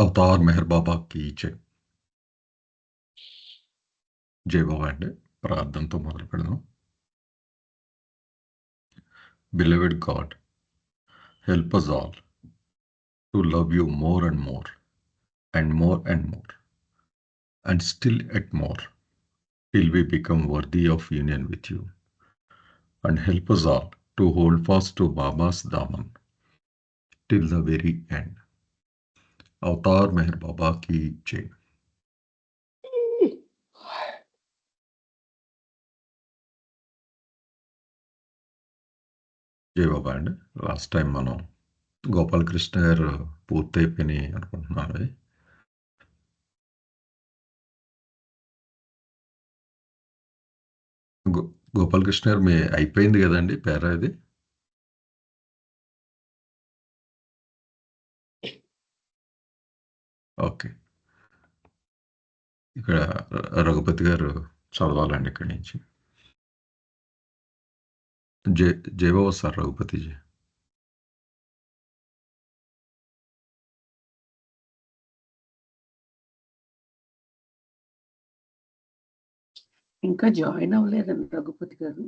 अवतार मेहर बाबा की जय. జై బాబా అండి. ప్రార్థనతో మొదలు పెడదాం. Beloved God, help us all to love you more and more and more and more and still at more till we become worthy of union with you, and help us all to hold fast to Baba's Daman till the very end. Avatar Meher Baba की जय. జై బాబా అండి. Last time మనం గోపాలకృష్ణ గారు పూర్తయిపోయినాయి అనుకుంటున్నాను. గోపాలకృష్ణ గారు మీ అయిపోయింది కదండి పేరా ఇది? ఓకే. ఇక్కడ రఘుపతి గారు చదవాలండి ఇక్కడి నుంచి. జై బాబా సార్ రఘుపతిజీ. ఇంకా జాయిన్ అవ్వలేదండి రఘుపతి గారు.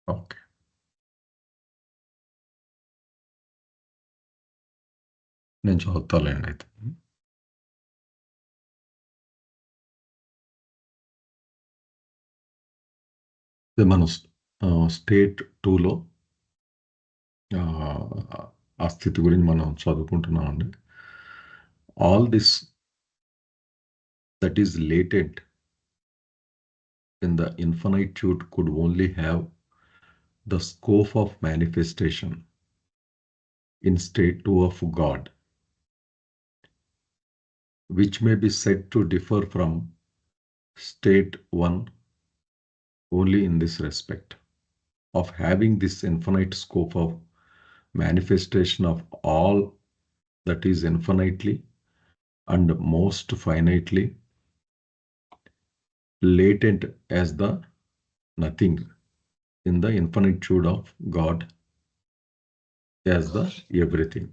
ఓకే. నేను చదువుతాలేండి అయితే. మనం స్టేట్ 2లో ఆ స్థితి గురించి మనం చదువుకుంటున్నామండి. All this that is latent in the infinitude could only have the scope of manifestation in state 2 of God, which may be said to differ from state 1 only in this respect of having this infinite scope of manifestation of all that is infinitely and most finitely latent as the nothing in the infinitude of God as the everything.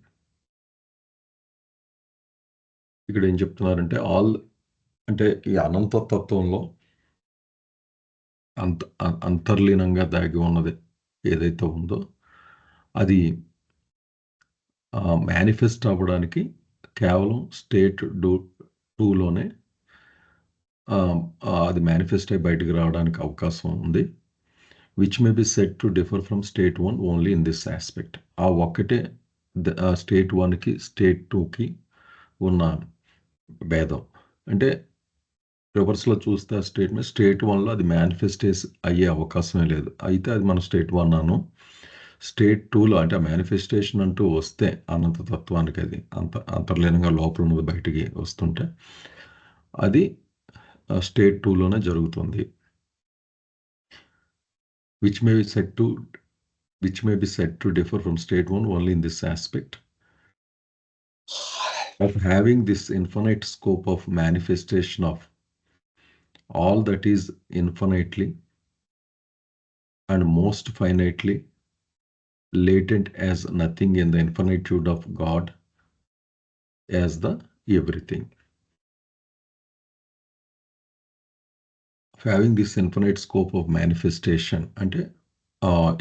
ఇక్కడ ఏం చెప్తున్నారంటే all అంటే ఈ అనంత తత్వంలో అంతర్లీనంగా దాగి ఉన్నది ఏదైతే ఉందో అది మేనిఫెస్ట్ అవ్వడానికి కేవలం స్టేట్ 2లోనే అది మేనిఫెస్ట్ అయి బయటకు రావడానికి అవకాశం ఉంది. Which may be set to differ from state 1 only in this aspect. ఆ ఒక్కటే స్టేట్ 1కి స్టేట్ 2కి ఉన్న భేదం. అంటే రివర్స్లో చూస్తే ఆ స్టేట్ 1లో అది మేనిఫెస్టేస్ అయ్యే అవకాశమే లేదు. అయితే అది మన స్టేట్ 1 అను. స్టేట్ 2లో అంటే ఆ మేనిఫెస్టేషన్ అంటూ వస్తే అనంత తత్వానికి అది అంతర్లీనంగా లోపల ఉన్నది బయటికి వస్తుంటే అది స్టేట్ 2లోనే జరుగుతుంది. which may be said to differ from state 1 only in this aspect of having this infinite scope of manifestation of all that is infinitely and most finitely latent as nothing in the infinitude of God as the everything. Having this infinite scope of manifestation అంటే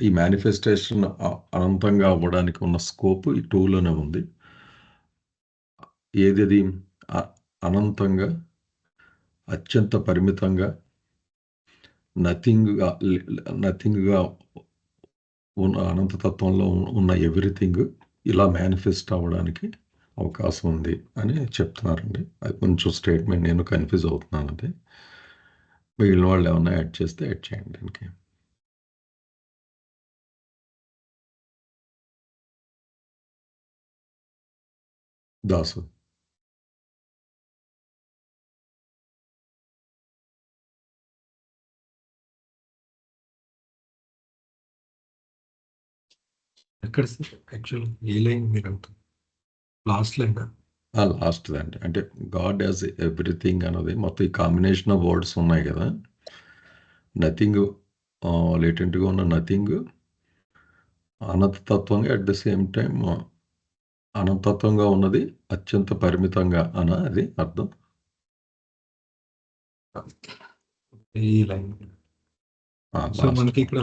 ఈ manifestation అనంతంగా అవ్వడానికి ఉన్న scope ఈ 2లోనే ఉంది. ఏది అది అనంతంగా అత్యంత పరిమితంగా నథింగ్గా ఉన్న అనంతతత్వంలో ఉన్న ఎవ్రీథింగ్ ఇలా మేనిఫెస్ట్ అవ్వడానికి అవకాశం ఉంది అని చెప్తున్నారండి. అది కొంచెం స్టేట్మెంట్ నేను కన్ఫ్యూజ్ అవుతున్నాను. అది మిగిలిన వాళ్ళు ఏమన్నా యాడ్ చేస్తే యాడ్ చేయండి దానికి. దాసు ఎక్కడ సార్ యాక్చువల్ ఏ లైన్ మీరు అవుతుంది? లాస్ట్ లైన్ లాస్ట్ అండి అంటే గాడ్ యాజ్ ఎవ్రీథింగ్ అన్నది మొత్తం ఈ కాంబినేషన్ ఆఫ్ వర్డ్స్ ఉన్నాయి కదా. నథింగ్ లేటెంట్గా ఉన్న నథింగ్ అనంతతత్వంగా అట్ ద సేమ్ టైం అనంతత్వంగా ఉన్నది అత్యంత పరిమితంగా అన అది అర్థం. ఈ లైన్ సో లాస్ట్ మనకి ఇక్కడ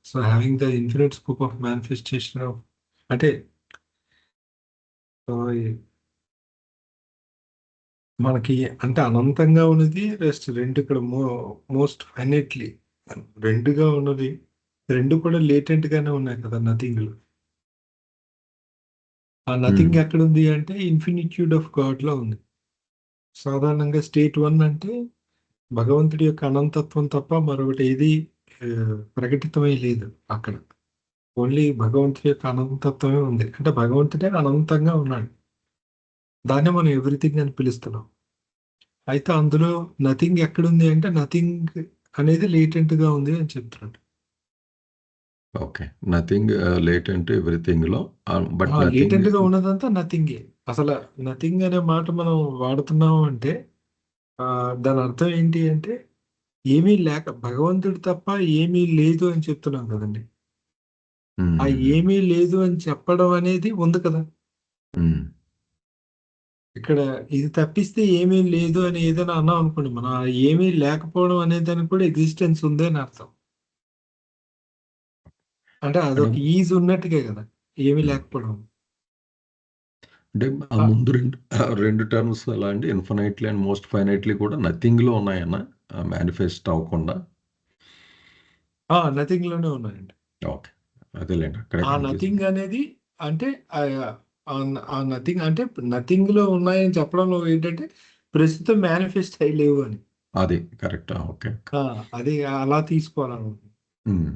so having the infinite scope of manifestation of అంటే so, మనకి అంటే అనంతంగా ఉన్నది రెస్ట్ రెండు ఇక్కడ మోస్ట్ ఫైనైట్లీ రెండుగా ఉన్నది రెండు కూడా లేటెంట్ గానే ఉన్నాయి కదా నథింగ్ లో. ఆ నథింగ్ ఎక్కడ ఉంది అంటే ఇన్ఫినిట్యూడ్ ఆఫ్ గాడ్ లో ఉంది. సాధారణంగా స్టేట్ 1 అంటే భగవంతుడి యొక్క అనంతత్వం తప్ప మరొకటి ఏది ప్రకటితమై లేదు అక్కడ. ఓన్లీ భగవంతుడి యొక్క అనంతత్వమే ఉంది. అంటే భగవంతుడే అనంతంగా ఉన్నాడు. దాన్ని మనం ఎవ్రీథింగ్ అని పిలుస్తున్నాం. అయితే అందులో నథింగ్ ఎక్కడుంది అంటే నథింగ్ అనేది లేటెంట్ గా ఉంది అని చెప్తున్నాడు. ఓకే నథింగ్ లేటెంట్ ఎవ్రీథింగ్లో బట్ లేటెంట్ గా ఉన్నదంతా నథింగే. అసలు నథింగ్ అనే మాట మనం వాడుతున్నాం అంటే దాని అర్థం ఏంటి అంటే ఏమీ లేక భగవంతుడు తప్ప ఏమీ లేదు అని చెప్తున్నాం కదండి. ఆ ఏమీ లేదు అని చెప్పడం అనేది ఉంది కదా. ఇక్కడ ఇది తప్పిస్తే ఏమీ లేదు అని ఏదైనా అన్నాం అనుకోండి, మనం ఆ ఏమీ లేకపోవడం అనే దానికి కూడా ఎగ్జిస్టెన్స్ ఉంది అని అర్థం. అంటే అదొక ఈజ్ ఉన్నట్టుగా కదా ఏమీ లేకపోవడం. అంటే ఆ ముందు రెండు టర్మ్స్ ఎలా అండి ఇన్ఫినైట్లీ అండ్ మోస్ట్ ఫైనైట్లీ కూడా నథింగ్లో ఉన్నాయన్న మేనిఫెస్ట్ అవ్వకుండా. నథింగ్ లోనే ఉన్నాయండి. ఓకే అదేలేండి అక్కడే ఆ నథింగ్ అనేది అంటే ఆ నథింగ్ అంటే నథింగ్ లో ఉన్నాయని చెప్పడంలో ఏంటంటే ప్రస్తుతం మేనిఫెస్ట్ అయ్యలేవు అని. అది కరెక్ట్. ఓకే అది అలా తీసుకోవాలను.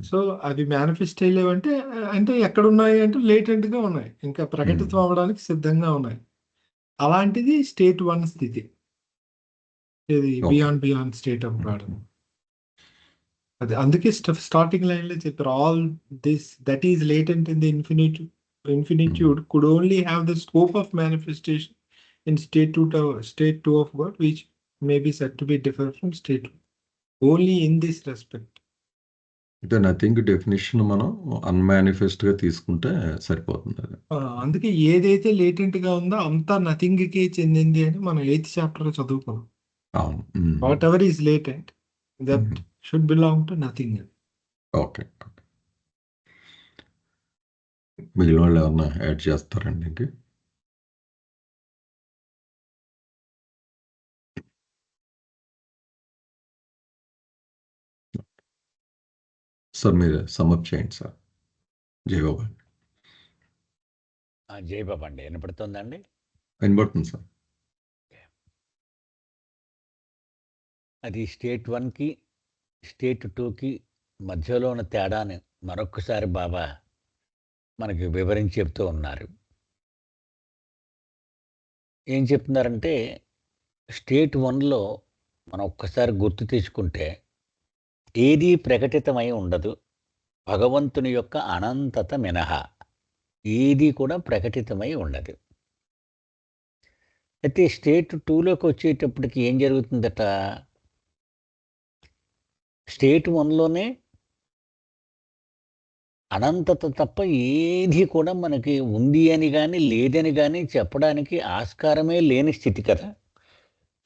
సో అవి మేనిఫెస్ట్ అయ్యలేవు అంటే అంటే ఎక్కడ ఉన్నాయి అంటే లేటెంట్ గా ఉన్నాయి, ఇంకా ప్రకటితం అవ్వడానికి సిద్ధంగా ఉన్నాయి. అలాంటిది స్టేట్ 1 స్థితి. ఇది బియాండ్ స్టేట్ ఆఫ్ గాడ్. అది అందుకే స్టార్టింగ్ లైన్ లో చెప్పారు all this that is latent in the infinitude could only have the scope of manifestation in state 2 of God which may be said to be different from state 2 only in this respect. అంటే nothing definition మనం unmanifest గా తీసుకుంటే సరిపోతుంది. అందుకే ఏదైతే latent గా ఉందో అంతా నథింగ్ కి చెందింది అని మనం 8th చాప్టర్ లో చదువుకున్నాం. What ever is latent that should belong to nothing. Okay మిగిలిన వాళ్ళు ఏమన్నా యాడ్ చేస్తారండి ఇంక? సార్ మీరు సమప్ చేయండి సార్. జయబాబు జయబాబు అండి వినపడుతుందండి? వినపడుతుంది సార్. అది స్టేట్ 1కి స్టేట్ 2కి మధ్యలో ఉన్న తేడాని మరొక్కసారి బాబా మనకి వివరించి చెప్తూ ఉన్నారు. ఏం చెప్తున్నారంటే స్టేట్ 1లో మనం ఒక్కసారి గుర్తు తెచ్చుకుంటే ఏదీ ప్రకటితమై ఉండదు భగవంతుని యొక్క అనంతత మినహా. ఏది కూడా ప్రకటితమై ఉండదు. అయితే స్టేట్ 2లోకి వచ్చేటప్పటికి ఏం జరుగుతుందట, స్టేట్ 1లోనే అనంతత తప్ప ఏది కూడా మనకి ఉంది అని కానీ లేదని కానీ చెప్పడానికి ఆస్కారమే లేని స్థితి కదా.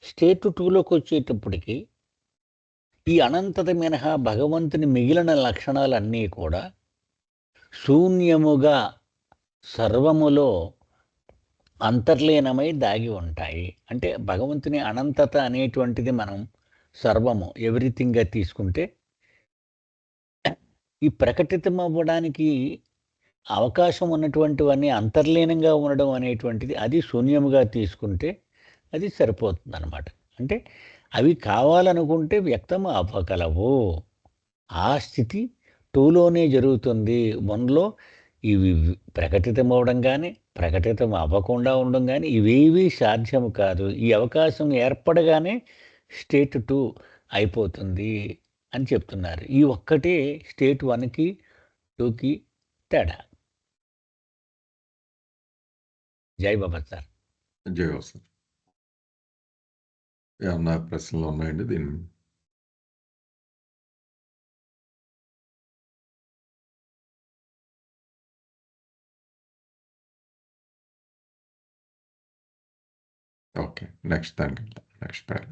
స్టేట్ 2లోకి వచ్చేటప్పటికి ఈ అనంతత మినహా భగవంతుని మిగిలిన లక్షణాలన్నీ కూడా శూన్యముగా సర్వములో అంతర్లీనమై దాగి ఉంటాయి. అంటే భగవంతుని అనంతత అనేటువంటిది మనం సర్వము ఎవ్రీథింగ్గా తీసుకుంటే ఈ ప్రకటితం అవ్వడానికి అవకాశం ఉన్నటువంటివన్నీ అంతర్లీనంగా ఉండడం అనేటువంటిది అది శూన్యముగా తీసుకుంటే అది సరిపోతుంది అన్నమాట. అంటే అవి కావాలనుకుంటే వ్యక్తం అవ్వగలవు. ఆ స్థితి 2లోనే జరుగుతుంది. 1లో ఇవి ప్రకటితం అవ్వడం కానీ ప్రకటితం అవ్వకుండా ఉండడం కానీ ఇవేవి సాధ్యము కాదు. ఈ అవకాశం ఏర్పడగానే స్టేట్ 2 అయిపోతుంది అని చెప్తున్నారు. ఈ ఒక్కటే స్టేట్ 1కి 2కి తేడా. జై బాబా సార్. జయో సార్. ఏమన్నా ప్రశ్నలు ఉన్నాయండి దీన్ని? ఓకే, నెక్స్ట్ దానికి next para.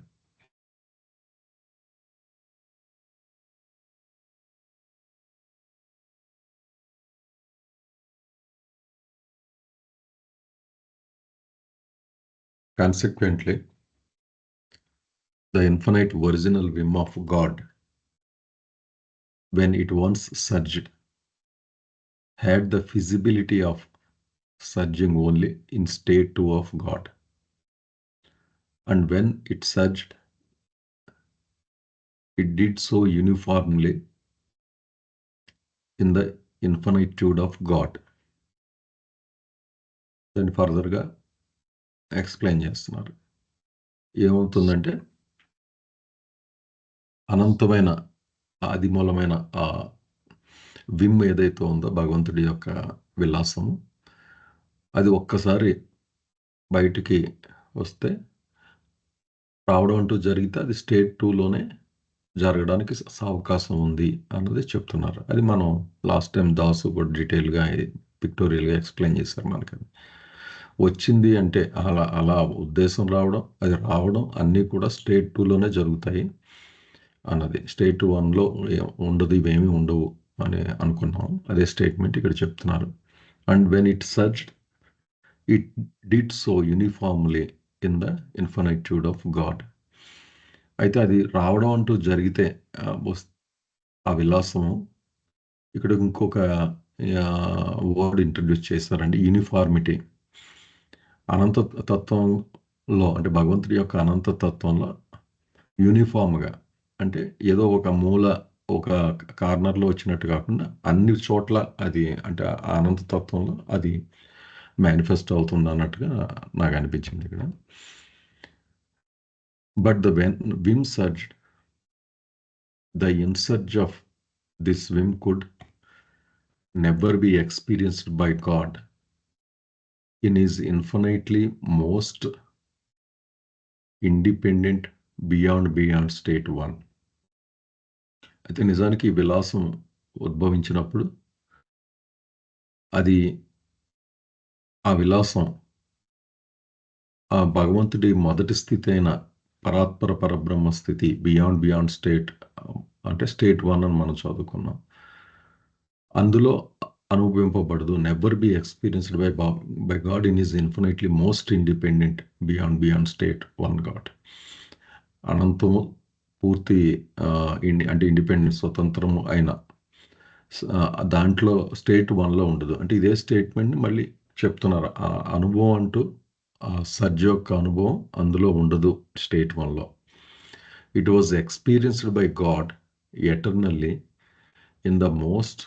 Consequently, the infinite original whim of God, when it once surged, had the feasibility of surging only in state 2 of God. And when it surged, it did so uniformly in the infinitude of God. దాన్ని ఫర్దర్గా explain చేస్తున్నారు. ఏమవుతుందంటే అనంతమైన ఆదిమూలమైన ఆ Vim ఏదైతే ఉందో భగవంతుడి యొక్క విలాసము, అది ఒక్కసారి బయటికి వస్తే రావడం అంటూ జరిగితే అది స్టేట్ 2లోనే జరగడానికి అవకాశం ఉంది అన్నది చెప్తున్నారు. అది మనం లాస్ట్ టైం దాసు కూడా డీటెయిల్గా పిక్టోరియల్గా ఎక్స్ప్లెయిన్ చేశారు. మనకి వచ్చింది అంటే అలా అలా ఉద్దేశం రావడం, అది రావడం అన్నీ కూడా స్టేట్ 2లోనే జరుగుతాయి అన్నది. స్టేట్ 1లో ఉండదు, ఇవేమీ ఉండవు అని అనుకున్నాం. అదే స్టేట్మెంట్ ఇక్కడ చెప్తున్నారు. And when it surged, it did so uniformly in the infinitude of God. అయితే అది రావడం అంటూ జరిగితే ఆ విలాసము, ఇక్కడ ఇంకొక వర్డ్ ఇంట్రడ్యూస్ చేశారండి, యూనిఫార్మిటీ. అనంత తత్వంలో అంటే భగవంతుడి యొక్క అనంత తత్వంలో యూనిఫామ్గా, అంటే ఏదో ఒక మూల ఒక కార్నర్లో వచ్చినట్టు కాకుండా అన్ని చోట్ల అది, అంటే ఆ అనంత తత్వంలో అది మేనిఫెస్ట్ అవుతుంది అన్నట్టుగా నాకు అనిపించింది ఇక్కడ. But the whim surged, the insurge of this whim could never be experienced by God in his infinitely most independent beyond state 1. అయితే నిజానికి ఈ విలాసం ఉద్భవించినప్పుడు అది ఆ విలాసం ఆ భగవంతుడి మొదటి స్థితి అయిన పరాత్పర పరబ్రహ్మ స్థితి బియాండ్ స్టేట్, అంటే స్టేట్ 1 అని మనం చదువుకున్నాం, అందులో అనుభవింపబడదు. Never be experienced by God in is infinitely most independent beyond state 1 God. అనంతము పూర్తి అంటే ఇండిపెండెంట్ స్వతంత్రము అయిన దాంట్లో స్టేట్ 1లో ఉండదు. అంటే ఇదే స్టేట్మెంట్ని మళ్ళీ చెప్తున్నారు. ఆ అనుభవం అంటూ ఆ సర్జ్ యొక్క అనుభవం అందులో ఉండదు స్టేట్ 1లో. It was experienced by God eternally in the most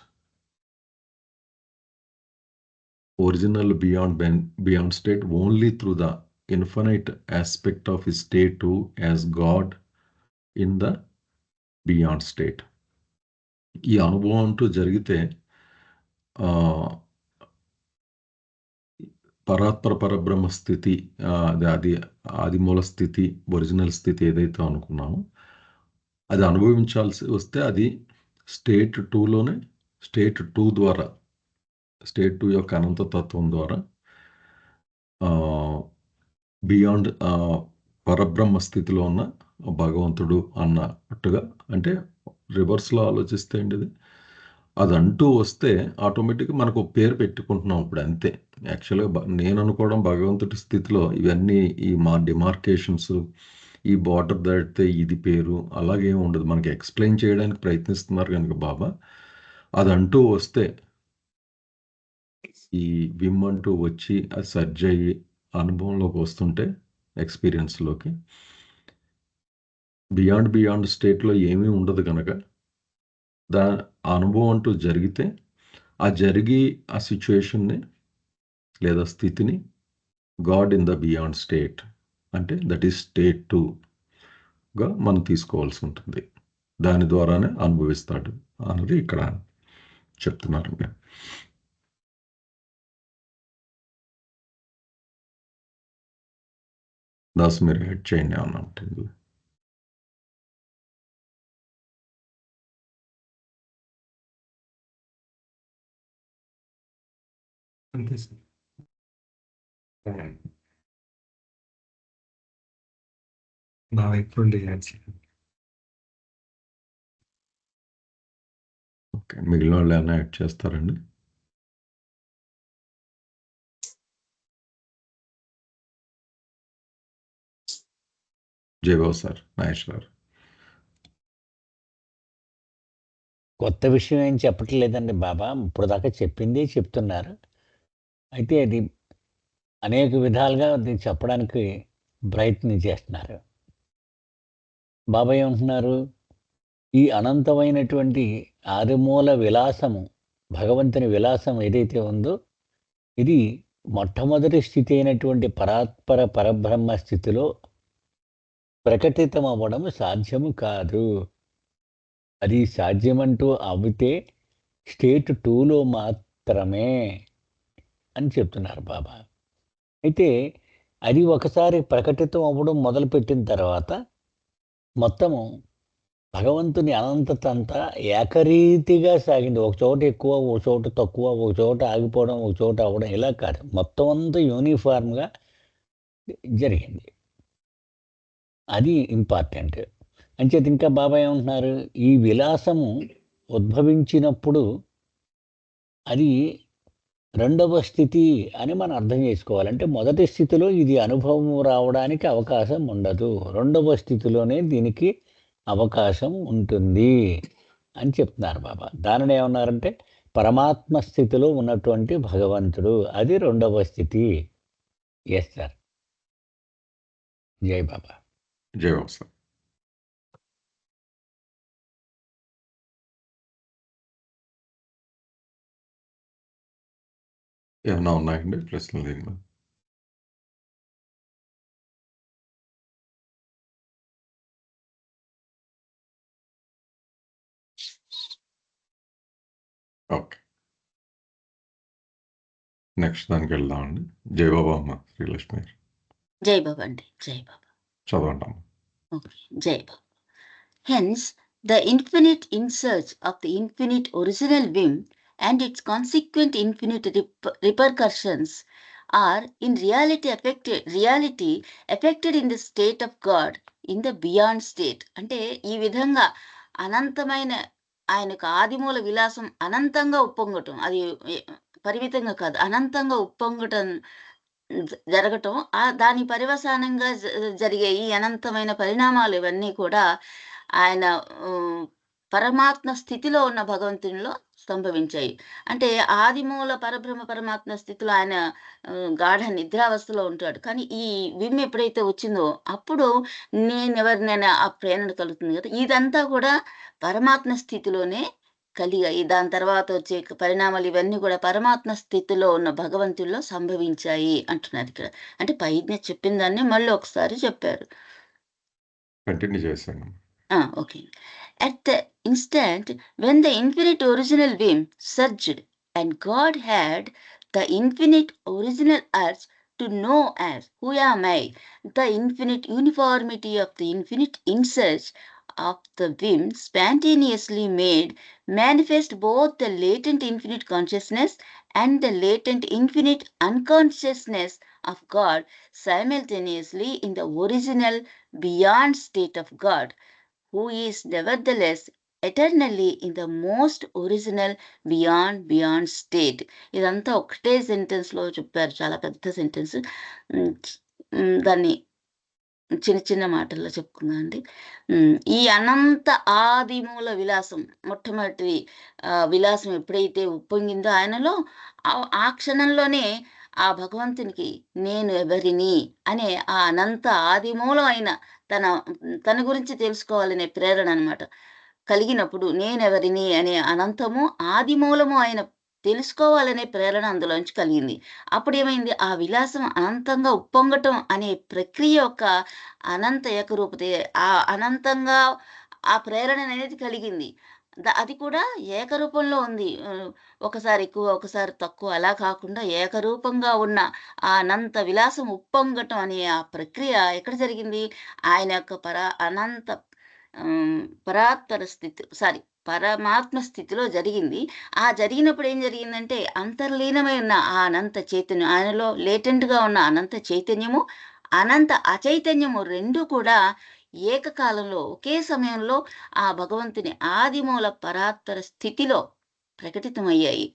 original beyond state only through the infinite aspect of his state 2 as God in the beyond state. ఈ అనుభవం అంటూ జరిగితే పరాత్పర పరబ్రహ్మ స్థితి, అది ఆదిమూల స్థితి, ఒరిజినల్ స్థితి ఏదైతే అనుకున్నామో అది అనుభవించాల్సి వస్తే అది స్టేట్ 2లోనే, స్టేట్ 2 ద్వారా, స్టేట్ 2 యొక్క అనంతతత్వం ద్వారా బియాండ్ పరబ్రహ్మ స్థితిలో ఉన్న భగవంతుడు అన్నట్టుగా, అంటే రివర్స్లో ఆలోచిస్తే అండి అది అంటూ వస్తే ఆటోమేటిక్గా మనకు పేరు పెట్టుకుంటున్నాం ఇప్పుడు, అంతే. యాక్చువల్గా నేను అనుకోవడం భగవంతుడి స్థితిలో ఇవన్నీ ఈ డిమార్కేషన్స్, ఈ బార్డర్ దాటితే ఇది పేరు అలాగేం ఉండదు. మనకి ఎక్స్ప్లెయిన్ చేయడానికి ప్రయత్నిస్తున్నారు కనుక బాబా, అది అంటూ వస్తే ఈ విమ్ అంటూ వచ్చి అది సర్జ్ అయ్యి అనుభవంలోకి వస్తుంటే ఎక్స్పీరియన్స్లోకి బియాండ్ స్టేట్లో ఏమీ ఉండదు కనుక అనుభవం అంటూ జరిగితే ఆ జరిగి ఆ సిచ్యువేషన్ని లేదా స్థితిని God in the beyond state, అంటే దట్ ఈస్ స్టేట్ 2గా మనం తీసుకోవాల్సి ఉంటుంది. దాని ద్వారానే అనుభవిస్తాడు అన్నది ఇక్కడ చెప్తున్నారు. దాస్ మీరు యాడ్ చేయండి ఏమన్నా ఉంటే ఇందులో. అంతే సార్. నా వైపు నుండి యాడ్ చేయండి. ఓకే, మిగిలిన వాళ్ళు ఏమైనా యాడ్ చేస్తారండి? జయబాబు సార్, నాగేష్ గారు. కొత్త విషయం ఏం చెప్పట్లేదండి బాబా, ఇప్పుడు దాకా చెప్పిందే చెప్తున్నారు. అయితే అది అనేక విధాలుగా అది చెప్పడానికి ప్రయత్నం చేస్తున్నారు. బాబా ఏమంటున్నారు, ఈ అనంతమైనటువంటి ఆదిమూల విలాసము, భగవంతుని విలాసం ఏదైతే ఉందో ఇది మొట్టమొదటి స్థితి అయినటువంటి పరాత్పర పరబ్రహ్మ స్థితిలో ప్రకటితం అవ్వడం సాధ్యము కాదు. అది సాధ్యమంటూ అవితే స్టేట్ 2లో మాత్రమే అని చెప్తున్నారు బాబా. అయితే అది ఒకసారి ప్రకటితం అవ్వడం మొదలుపెట్టిన తర్వాత మొత్తము భగవంతుని అనంతత అంతా ఏకరీతిగా సాగింది. ఒక చోట ఎక్కువ, ఒక చోట తక్కువ, ఒక చోట ఆగిపోవడం, ఒక చోట అవ్వడం, ఇలా కాదు. మొత్తం అంతా యూనిఫార్మ్గా జరిగింది. అది ఇంపార్టెంట్. అంచేత ఇంకా బాబా ఏమంటున్నారు, ఈ విలాసము ఉద్భవించినప్పుడు అది రెండవ స్థితి అని మనం అర్థం చేసుకోవాలంటే, మొదటి స్థితిలో ఇది అనుభవం రావడానికి అవకాశం ఉండదు, రెండవ స్థితిలోనే దీనికి అవకాశం ఉంటుంది అని చెప్తున్నారు బాబా. దానిని ఏమన్నారంటే పరమాత్మ స్థితిలో ఉన్నటువంటి భగవంతుడు, అది రెండవ స్థితి. Yes sir. జై బాబా. జయబాబు సార్. ఏమన్నా ఉన్నాయండి ప్రశ్నలు దీని మీద? ఓకే, నెక్స్ట్ దానికి వెళ్దామండి. జయబాబు అమ్మ శ్రీలక్ష్మి గారు జై బాబా అండి. జై బాబా. చదవండి అమ్మ. ఓకే. జై బాబా. Hence, the infinite in search of the infinite original whim and its consequent infinite repercussions are in reality affected in the state of God in the beyond state. అంటే ఈ విధంగా అనంతమైన ఆయనకు ఆదిమూల విలాసం అనంతంగా ఉప్పొంగటం, అది పరిమితంగా కాదు, అనంతంగా ఉప్పొంగటం జరగటం, దాని పర్యవసానంగా జరిగే ఈ అనంతమైన పరిణామాలు ఇవన్నీ కూడా ఆయన పరమాత్మ స్థితిలో ఉన్న భగవంతునిలో సంభవించాయి. అంటే ఆదిమూల పరబ్రహ్మ పరమాత్మ స్థితిలో ఆయన గాఢ నిద్రావస్థలో ఉంటాడు. కానీ ఈ విమ్ ఎప్పుడైతే వచ్చిందో అప్పుడు నేనెవరినైనా ఆ ప్రేరణ కలుగుతుంది కదా. ఇదంతా కూడా పరమాత్మ స్థితిలోనే కలిగాయి. దాని తర్వాత వచ్చే పరిణామాలు ఇవన్నీ కూడా పరమాత్మ స్థితిలో ఉన్న భగవంతుల్లో సంభవించాయి అంటున్నారు ఇక్కడ. అంటే పైన చెప్పిన దాన్ని మళ్ళీ ఒకసారి చెప్పారు. కంటిన్యూ చేశాను. Okay. At the instant when the infinite original whim surged and God had the infinite original urge to know as who am I, the infinite uniformity of the infinite in search of the whim spontaneously made manifest both the latent infinite consciousness and the latent infinite unconsciousness of God simultaneously in the original beyond state of God, who is nevertheless eternally in the most original beyond state. ఇదంతా ఒకటే sentence లో చెప్పారు, చాలా పెద్ద sentence. దాన్ని చిన్న చిన్న మాటల్లో చెప్పుకుందాం అండి. ఈ అనంత ఆదిమూల విలాసం, మొట్టమొదటి విలాసం ఎప్పుడైతే ఉప్పొంగిందో ఆయనలో, ఆ క్షణంలోనే ఆ భగవంతునికి నేను ఎవరిని అనే ఆ అనంత ఆదిమూలం అయిన తన గురించి తెలుసుకోవాలనే ప్రేరణ అన్నమాట కలిగినప్పుడు, నేనెవరిని అనే అనంతము ఆదిమూలము ఆయన తెలుసుకోవాలనే ప్రేరణ అందులోంచి కలిగింది. అప్పుడు ఏమైంది, ఆ విలాసం అనంతంగా ఉప్పొంగటం అనే ప్రక్రియ యొక్క అనంత ఏకరూపతే, ఆ అనంతంగా ఆ ప్రేరణ అనేది కలిగింది. అది కూడా ఏకరూపంలో ఉంది. ఒకసారి ఎక్కువ, ఒకసారి తక్కువ అలా కాకుండా ఏకరూపంగా ఉన్న ఆ అనంత విలాసం ఉప్పొంగటం అనే ఆ ప్రక్రియ ఎక్కడ జరిగింది? ఆయన యొక్క అనంత పరాత్పర స్థితి పరమాత్మ స్థితిలో జరిగింది. ఆ జరిగినప్పుడు ఏం జరిగిందంటే అంతర్లీనమై ఉన్న ఆ అనంత చైతన్యం, ఆయనలో లేటెంట్‌గా ఉన్న అనంత చైతన్యము, అనంత అచైతన్యము 2 కూడా ఏకకాలంలో ఒకే సమయంలో ఆ భగవంతుని ఆదిమూల పరాత్పర స్థితిలో ప్రకటితమయ్యాయి.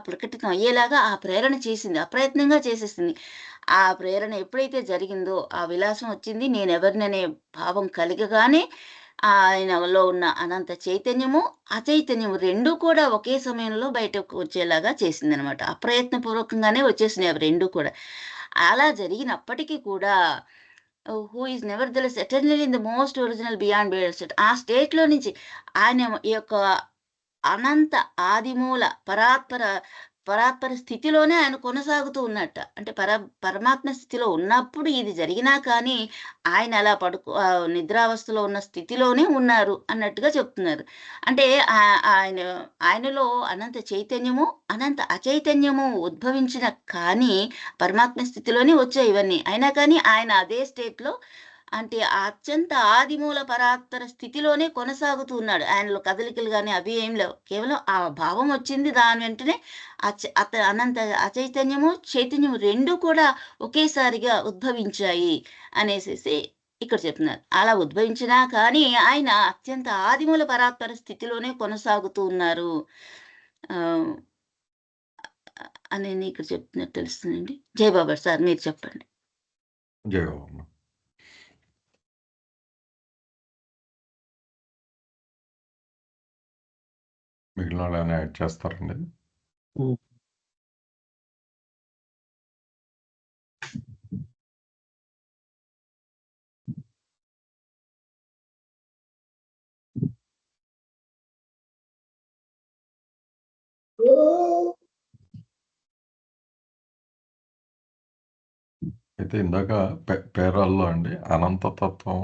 ప్రకటితం అయ్యేలాగా ఆ ప్రేరణ చేసింది. అప్రయత్నంగా చేసేసింది. ఆ ప్రేరణ ఎప్పుడైతే జరిగిందో ఆ విలాసం వచ్చింది. నేనెవరిననే భావం కలగగానే ఆయనలో ఉన్న అనంత చైతన్యము, అచైతన్యము 2 కూడా ఒకే సమయంలో బయటకు వచ్చేలాగా చేసిందనమాట. అప్రయత్నపూర్వకంగానే వచ్చేసినాయి అవి 2 కూడా. అలా జరిగినప్పటికీ కూడా who is nevertheless eternally in the most original beyond beyond state. ఆ స్టేట్‌లో నుంచి ఆయన ఈ యొక్క అనంత ఆదిమూల పరాత్పర స్థితిలోనే ఆయన కొనసాగుతూ ఉన్నట్ట. అంటే పరమాత్మ స్థితిలో ఉన్నప్పుడు ఇది జరిగినా కానీ ఆయన అలా నిద్రావస్థలో ఉన్న స్థితిలోనే ఉన్నారు అన్నట్టుగా చెప్తున్నారు. అంటే ఆయనలో అనంత చైతన్యము, అనంత అచైతన్యము ఉద్భవించిన కానీ పరమాత్మ స్థితిలోనే వచ్చాయి ఇవన్నీ. అయినా కానీ ఆయన అదే స్టేట్‌లో అంటే అత్యంత ఆదిమూల పరాత్పర స్థితిలోనే కొనసాగుతూ ఉన్నాడు. ఆయనలో కదలికలు గాని అవి ఏం లేవు. కేవలం ఆ భావం వచ్చింది. దాని వెంటనే అనంత అచైతన్యము, చైతన్యము 2 కూడా ఒకేసారిగా ఉద్భవించాయి అనేసేసి ఇక్కడ చెప్తున్నారు. అలా ఉద్భవించినా కానీ ఆయన అత్యంత ఆదిమూల పరాత్పర స్థితిలోనే కొనసాగుతూ ఉన్నారు. అని ఇక్కడ చెప్తున్నట్టు తెలుస్తుందండి. జయబాబా సార్ మీరు చెప్పండి. జై బాబా. మిగిలిన వాళ్ళు ఏమైనా యాడ్ చేస్తారండి? అయితే ఇందాక పేరాల్లో అండి అనంతతత్వం,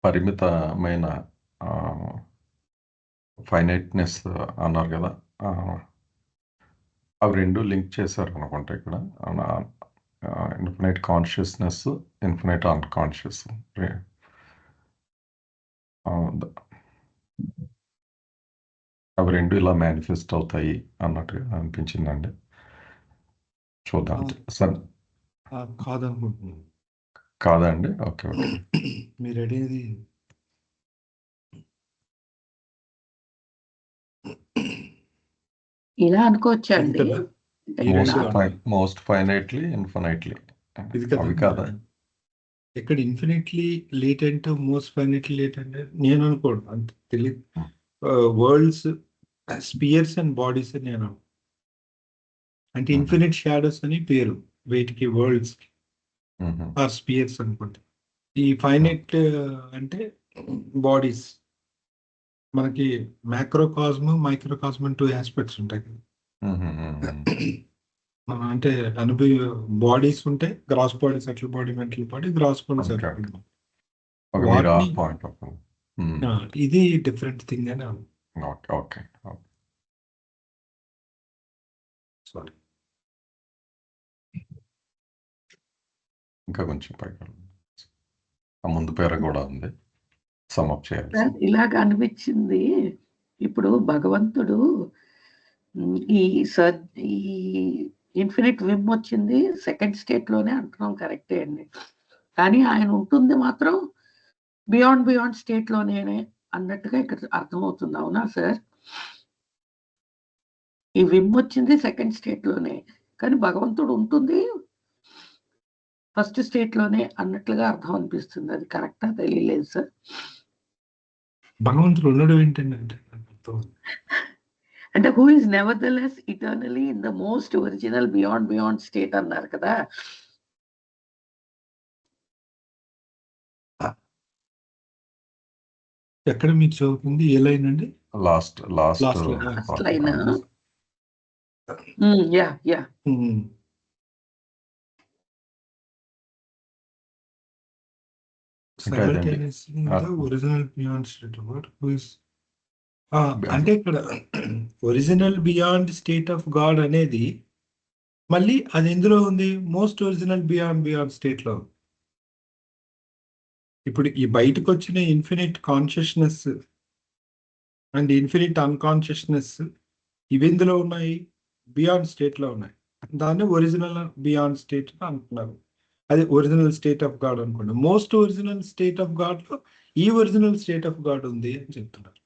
పరిమితమైన ఫైనైట్నెస్ అన్నారు కదా, అవి 2 లింక్ చేశారు అనుకుంటా ఇక్కడ. ఇన్ఫినైట్ కాన్షియస్నెస్, ఇన్ఫినైట్ అన్కాన్షియస్ అవి 2 ఇలా మేనిఫెస్ట్ అవుతాయి అన్నట్టుగా అనిపించిందండి. చూద్దాం సార్. కాదనుకుంటున్నాను. కాదండి? ఓకే. మీరు అడిగేది ఇలా అనుకోవచ్చా అండి? మోస్ట్ ఫైనైట్లీ, ఇన్ఫినైట్లీ ఇది కదా అవి కాదా? ఇక్కడ ఇన్ఫినిట్లీ లేటెంట్, మోస్ట్ ఫైనైట్లీ లేటెంట్ నేను అనుకోడు, అంత తెలియదు. వరల్డ్స్, స్పియర్స్ అండ్ బాడీస్ అని నేను అంటే ఇన్ఫినిట్ షాడోస్ అని పేరు వీటికి, వరల్డ్స్ ఆర్ స్పియర్స్ అనుకుంటా. ఈ ఫైనైట్ అంటే బాడీస్. మనకి మ్యాక్రోకాస్మ్, మైక్రోకాస్మ్ 2 ఆస్పెక్ట్స్ ఉంటాయి కదా. అంటే బాడీస్ ఉంటే gross body, subtle body, mental body, gross body, subtle body. ఇది డిఫరెంట్ థింగ్ అని ఓకే. సారీ. ఇంకా కొంచెం పైకి ఆ ముందు పేర కూడా ఉంది, సమప్ చేయాలి. ఇలాగ అనిపించింది. ఇప్పుడు భగవంతుడు ఈ ఇన్ఫినిట్ విమ్ వచ్చింది సెకండ్ స్టేట్ లోనే అంటున్నాం, కరెక్టే అండి. కానీ ఆయన ఉంటుంది మాత్రం బియాండ్ స్టేట్ లోనే అన్నట్టుగా ఇక్కడ అర్థమవుతుంది. అవునా సార్? ఈ విమ్ వచ్చింది సెకండ్ స్టేట్ లోనే, కానీ భగవంతుడు ఉంటుంది ఫస్ట్ స్టేట్ లోనే అన్నట్లుగా అర్థం అనిపిస్తుంది. అది కరెక్టా? తెలియలేదు సార్. భగవంతుడు ఉండడం ఏంటంటే అంటే who is nevertheless eternally in the most original beyond state అన్నారు కదా. ఎక్కడ మీరు చదువుతుంది? ఏ లైన్ అండి? Last line. Yeah simultaneously in the original beyond state. What? Who is అంటే ఇక్కడ original beyond state of God అనేది మళ్ళీ అది ఎందులో ఉంది? మోస్ట్ ఒరిజినల్ బియాండ్ స్టేట్ లో. ఇప్పుడు ఈ బయటకు వచ్చిన infinite consciousness and infinite unconsciousness ఇవి ఎందులో ఉన్నాయి? బియాండ్ స్టేట్ లో ఉన్నాయి. దాన్ని ఒరిజినల్ బియాండ్ స్టేట్ అంటున్నారు. అది ఒరిజినల్ స్టేట్ ఆఫ్ గాడ్ అనుకోండి. Most original state of God లో ఈ ఒరిజినల్ స్టేట్ ఆఫ్ గాడ్ ఉంది అని చెప్తున్నారు.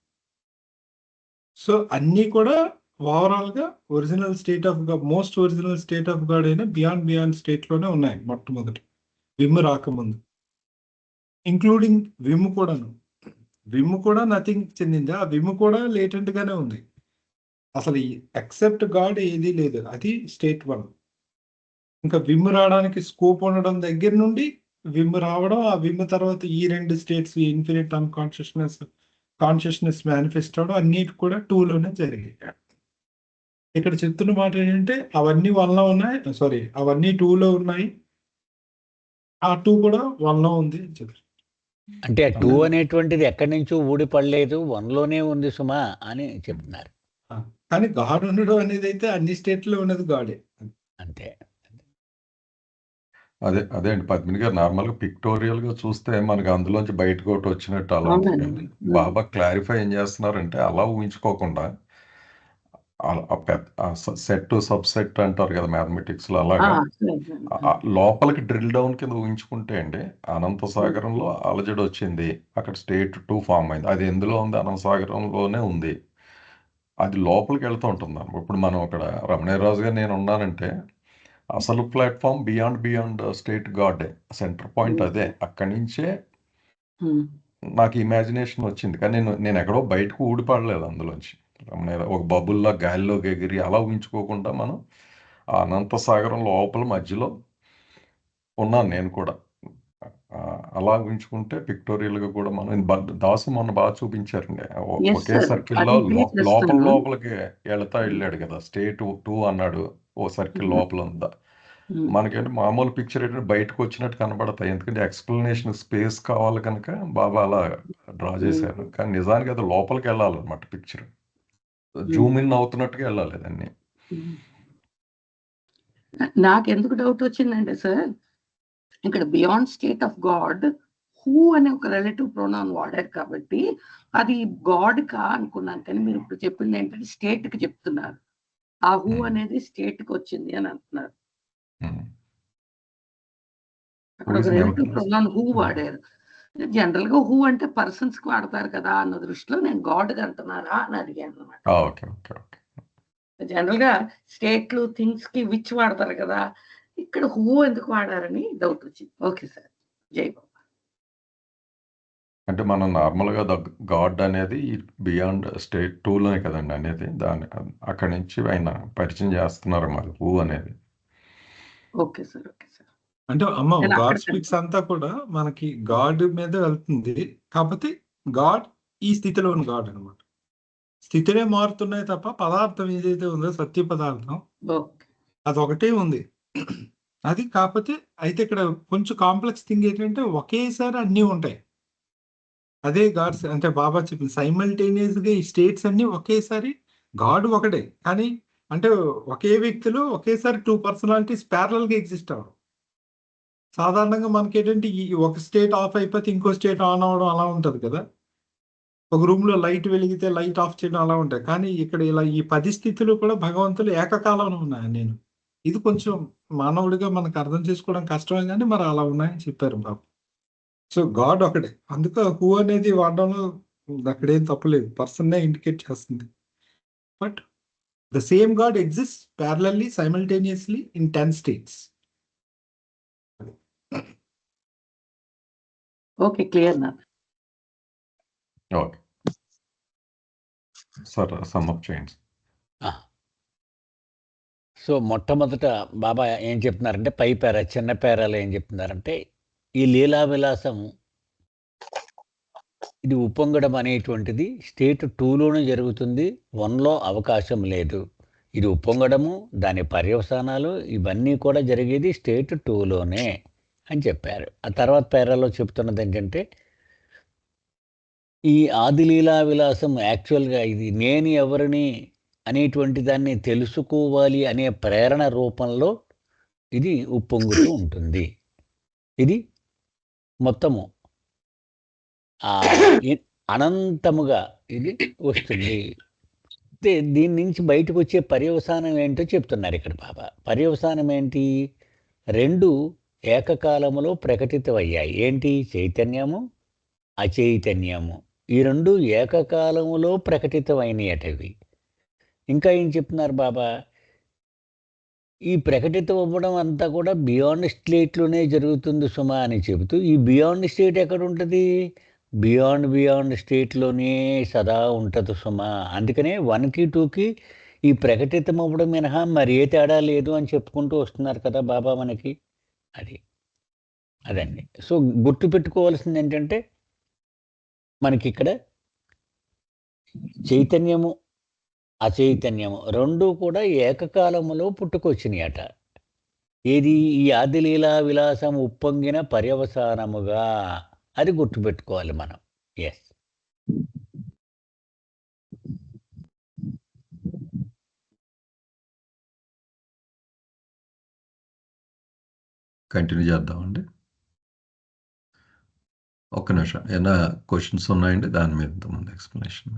సో అన్నీ కూడా ఓవరాల్ గా original state of God, most original state of God అయినా బియాండ్ స్టేట్ లోనే ఉన్నాయి మొట్టమొదటి విమ్ రాకముందు, ఇంక్లూడింగ్ విమ్ కూడాను. విమ్ కూడా నథింగ్ చెందింది. ఆ విమ్ కూడా లేటెంట్ గానే ఉంది. అసలు ఎక్సెప్ట్ గాడ్ ఏదీ లేదు. అది స్టేట్ 1. ఇంకా విమ్ రావడానికి స్కోప్ ఉండడం దగ్గర నుండి విమ్ రావడం, ఆ విమ్ తర్వాత ఈ 2 స్టేట్స్ ఇన్ఫినిట్ కాన్షియస్నెస్ మేనిఫెస్ట్ అవడం అన్నిటి కూడా 2 లోనే జరిగాయి. ఇక్కడ చెప్తున్న మాట ఏంటంటే అవన్నీ 1 లో ఉన్నాయి, అవన్నీ 2 లో ఉన్నాయి, ఆ 2 కూడా 1 లో ఉంది అని చెప్పారు. అంటే ఆ 2 అనేటువంటిది ఎక్కడి నుంచో ఊడిపడలేదు, 1 లోనే ఉంది సుమా అని చెప్తున్నారు. కానీ గాడ్ ఉండడం అనేది అయితే అన్ని స్టేట్ లో ఉన్నది గాడే. అంతే. అదే అండి పద్మిని గారు, నార్మల్గా పిక్టోరియల్ గా చూస్తే మనకి అందులోంచి బయటకు ఒకటి వచ్చినట్టు అలా ఉంటుంది. అవునండి. బాబా క్లారిఫై ఏం చేస్తున్నారంటే అలా ఊహించుకోకుండా సెట్ సబ్ సెట్ అంటారు కదా మ్యాథమెటిక్స్ లో, అలాగా లోపలికి డ్రిల్ డౌన్ కింద ఊహించుకుంటే అండి, అనంత సాగరంలో అలజడి వచ్చింది, అక్కడ స్టేట్ 2 ఫామ్ అయింది. అది ఎందులో ఉంది? అనంత సాగరంలోనే ఉంది. అది లోపలికి వెళ్తూ ఉంటుంది. ఇప్పుడు మనం అక్కడ రమణయ్యరాజు గారు నేను ఉన్నానంటే అసలు platform beyond state God, centre point అదే. అక్కడి నుంచే నాకు ఇమాజినేషన్ వచ్చింది. కానీ నేను ఎక్కడో బయటకు ఊడిపడలేదు అందులోంచి. ఒక బబుల్లా గాలిలోకి ఎగిరి అలా ఊహించుకోకుండా మనం ఆ అనంత సాగరం లోపల మధ్యలో ఉన్నాను నేను కూడా. అలా ఊహించుకుంటే పిక్టోరియల్ గా కూడా మనం దాసు మొన్న బాగా చూపించారండి. ఒకే సర్కిల్లో లోపలికి వెళ్ళాడు కదా, స్టేట్ 2 అన్నాడు, ఓ సర్కిల్ లోపల ఉందా. మనకేంటి మామూలు పిక్చర్ ఏంటంటే బయటకు వచ్చినట్టు కనబడతాయి, ఎందుకంటే ఎక్స్ప్లెనేషన్ స్పేస్ కావాలి కనుక బాబా అలా డ్రా చేశారు. కానీ నిజానికి అది లోపలికి వెళ్ళాలన్నమాట, పిక్చర్ జూమ్ ఇన్ అవుతున్నట్టుగా వెళ్ళాలి దాన్ని. నాకెందుకు డౌట్ వచ్చిందంటే సార్, ఇక్కడ beyond state of God who అనే ఒక రిలేటివ్ ప్రొనౌన్ వాడారు కాబట్టి అది గాడ్ కా అనుకున్నాను. కానీ మీరు ఇప్పుడు చెప్పింది ఏంటంటే స్టేట్ కి చెప్తున్నారు. ఆ హూ అనేది స్టేట్ కి వచ్చింది అని అంటున్నారు. అక్కడ ఒక రిలేటివ్ ప్రొనౌన్ హూ వాడారు. జనరల్ గా హూ అంటే పర్సన్స్ కి వాడతారు కదా అన్న దృష్టిలో నేను గాడ్ కి అంటున్నారా అని అడిగాను అనమాట. జనరల్ గా స్టేట్లు థింగ్స్ కి విచ్ వాడతారు కదా, ఇక్కడ హూ ఎందుకు వాడారని డౌట్ వచ్చింది. ఓకే సార్, జై బాబా. అంటే మనం నార్మల్గా గాడ్ అనేది బియాండ్ స్టేట్ 2 లోనే కదండి అనేది, దాని అక్కడి నుంచి ఆయన పరిచయం చేస్తున్నారు మరి హూ అనేది. Okay sir. అంటే గాడ్ స్పీక్స్ అంతా కూడా మనకి గాడ్ మీద వెళ్తుంది. కాకపోతే గాడ్ ఈ స్థితిలో ఉన్న గాడ్ అనమాట. స్థితినే మారుతున్నాయి తప్ప పదార్థం ఏదైతే ఉందో సత్య పదార్థం అది ఒకటే ఉంది. అది కాకపోతే అయితే ఇక్కడ కొంచెం కాంప్లెక్స్ థింగ్ ఏంటంటే ఒకేసారి అన్నీ ఉంటాయి. అదే గాడ్స్ అంటే బాబా చెప్పింది సైమల్టేనియస్ గా ఈ స్టేట్స్ అన్ని ఒకేసారి గాడ్ ఒకటే, కానీ అంటే ఒకే వ్యక్తిలో ఒకేసారి 2 పర్సనాలిటీస్ ప్యారలల్ గా ఎగ్జిస్ట్ అవ్వడం. సాధారణంగా మనకి ఏంటంటే ఈ ఒక స్టేట్ ఆఫ్ అయిపోతే ఇంకో స్టేట్ ఆన్ అవ్వడం అలా ఉంటది కదా. ఒక రూమ్ లో లైట్ వెలిగితే లైట్ ఆఫ్ చేయడం అలా ఉంటాయి. కానీ ఇక్కడ ఇలా ఈ 10 స్థితులు కూడా భగవంతులు ఏకకాలంలో ఉన్నాయి. నేను ఇది కొంచెం మానవుడిగా మనకు అర్థం చేసుకోవడం కష్టమే, కానీ మరి అలా ఉన్నాయని చెప్పారు బాబు. సో గాడ్ ఒకటే, అందుకే హూ అనేది వాడడంలో అక్కడేం తప్పలేదు, పర్సన్నే ఇండికేట్ చేస్తుంది. But the same God exist parallelly simultaneously in 10 states. Okay, clear నా. ఓకే సార్, సమ్మప్ చేయండి. సో మొట్టమొదట బాబా ఏం చెప్తున్నారంటే పై పేర చిన్న పేరాలో ఏం చెప్తున్నారంటే ఈ లీలా విలాసం ఇది ఉప్పొంగడం అనేటువంటిది స్టేట్ 2లోనే జరుగుతుంది, 1లో అవకాశం లేదు. ఇది ఉప్పొంగడము, దాని పర్యవసానాలు ఇవన్నీ కూడా జరిగేది స్టేట్ 2లోనే అని చెప్పారు. ఆ తర్వాత పేరాలో చెప్తున్నది ఏంటంటే ఈ ఆదిలీలా విలాసం యాక్చువల్గా ఇది నేను ఎవరిని అనేటువంటి దాన్ని తెలుసుకోవాలి అనే ప్రేరణ రూపంలో ఇది ఉప్పొంగుతూ ఉంటుంది. ఇది మొత్తము అనంతముగా ఇది వస్తుంది. దీని నుంచి బయటకు వచ్చే పర్యవసానం ఏంటో చెప్తున్నారు ఇక్కడ బాబా. పర్యవసానం ఏంటి? 2 ఏకకాలములో ప్రకటితమయ్యాయి. ఏంటి? చైతన్యము, అచైతన్యము. ఈ 2 ఏకకాలములో ప్రకటితమైనవి. ఇంకా ఏం చెప్తున్నారు బాబా? ఈ ప్రకటితం అవ్వడం అంతా కూడా బియాండ్ స్టేట్లోనే జరుగుతుంది సుమా అని చెబుతూ, ఈ బియాండ్ స్టేట్ ఎక్కడ ఉంటుంది? బియాండ్ స్టేట్లోనే సదా ఉంటుంది సుమా. అందుకనే 1కి 2కి ఈ ప్రకటితం అవ్వడం మినహా మరి ఏ తేడా లేదు అని చెప్పుకుంటూ వస్తున్నారు కదా బాబా మనకి. అదండి. సో గుర్తుపెట్టుకోవాల్సింది ఏంటంటే మనకి ఇక్కడ చైతన్యము, అచైతన్యము 2 కూడా ఏకకాలములో పుట్టుకొచ్చినాయట. ఏది? ఈ ఆదిలీలా విలాసం ఉప్పొంగిన పర్యవసానముగా. అది గుర్తుపెట్టుకోవాలి మనం. ఎస్. కంటిన్యూ చేద్దామండి. ఒక్క నిమిషం. ఏమైనా క్వశ్చన్స్ ఉన్నాయండి దాని మీద ముందు ఎక్స్ప్లెనేషన్?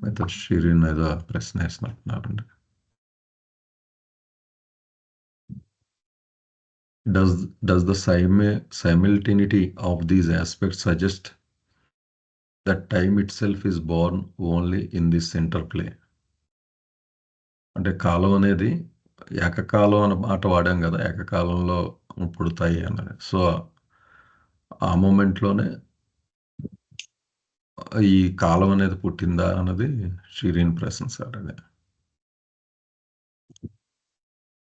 అయితే షిరీన్ ఏదో ప్రశ్న వేసినట్టున్నారండి. Does the simultaneity of these aspects suggest that time itself is born only in this interplay? అంటే కాలం అనేది ఏకకాలం అన్న మాట వాడాం కదా, ఏకకాలంలో పుడతాయి అన్నది. సో ఆ మూమెంట్లోనే ఈ కాలం అనేది పుట్టిందా అన్నది షిరీన్ ప్రశ్న సార్. అదే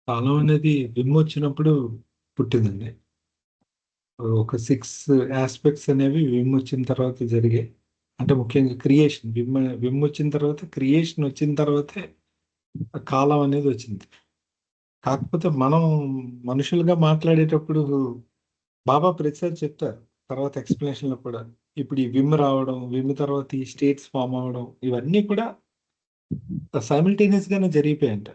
కాలం అనేది వచ్చినప్పుడు పుట్టిందండి. ఒక 6 ఆస్పెక్ట్స్ అనేవి వచ్చిన తర్వాత జరిగాయి. అంటే ముఖ్యంగా క్రియేషన్, వచ్చిన తర్వాత క్రియేషన్ వచ్చిన తర్వాతే కాలం అనేది వచ్చింది. కాకపోతే మనం మనుషులుగా మాట్లాడేటప్పుడు బాబా ప్రతిసారి చెప్తారు తర్వాత ఎక్స్ప్లెనేషన్లో కూడా, ఇప్పుడు ఈ రావడం, తర్వాత ఈ స్టేట్స్ ఫామ్ అవ్వడం, ఇవన్నీ కూడా సైమిల్టేనియస్ గానే జరిగిపోయాయంట.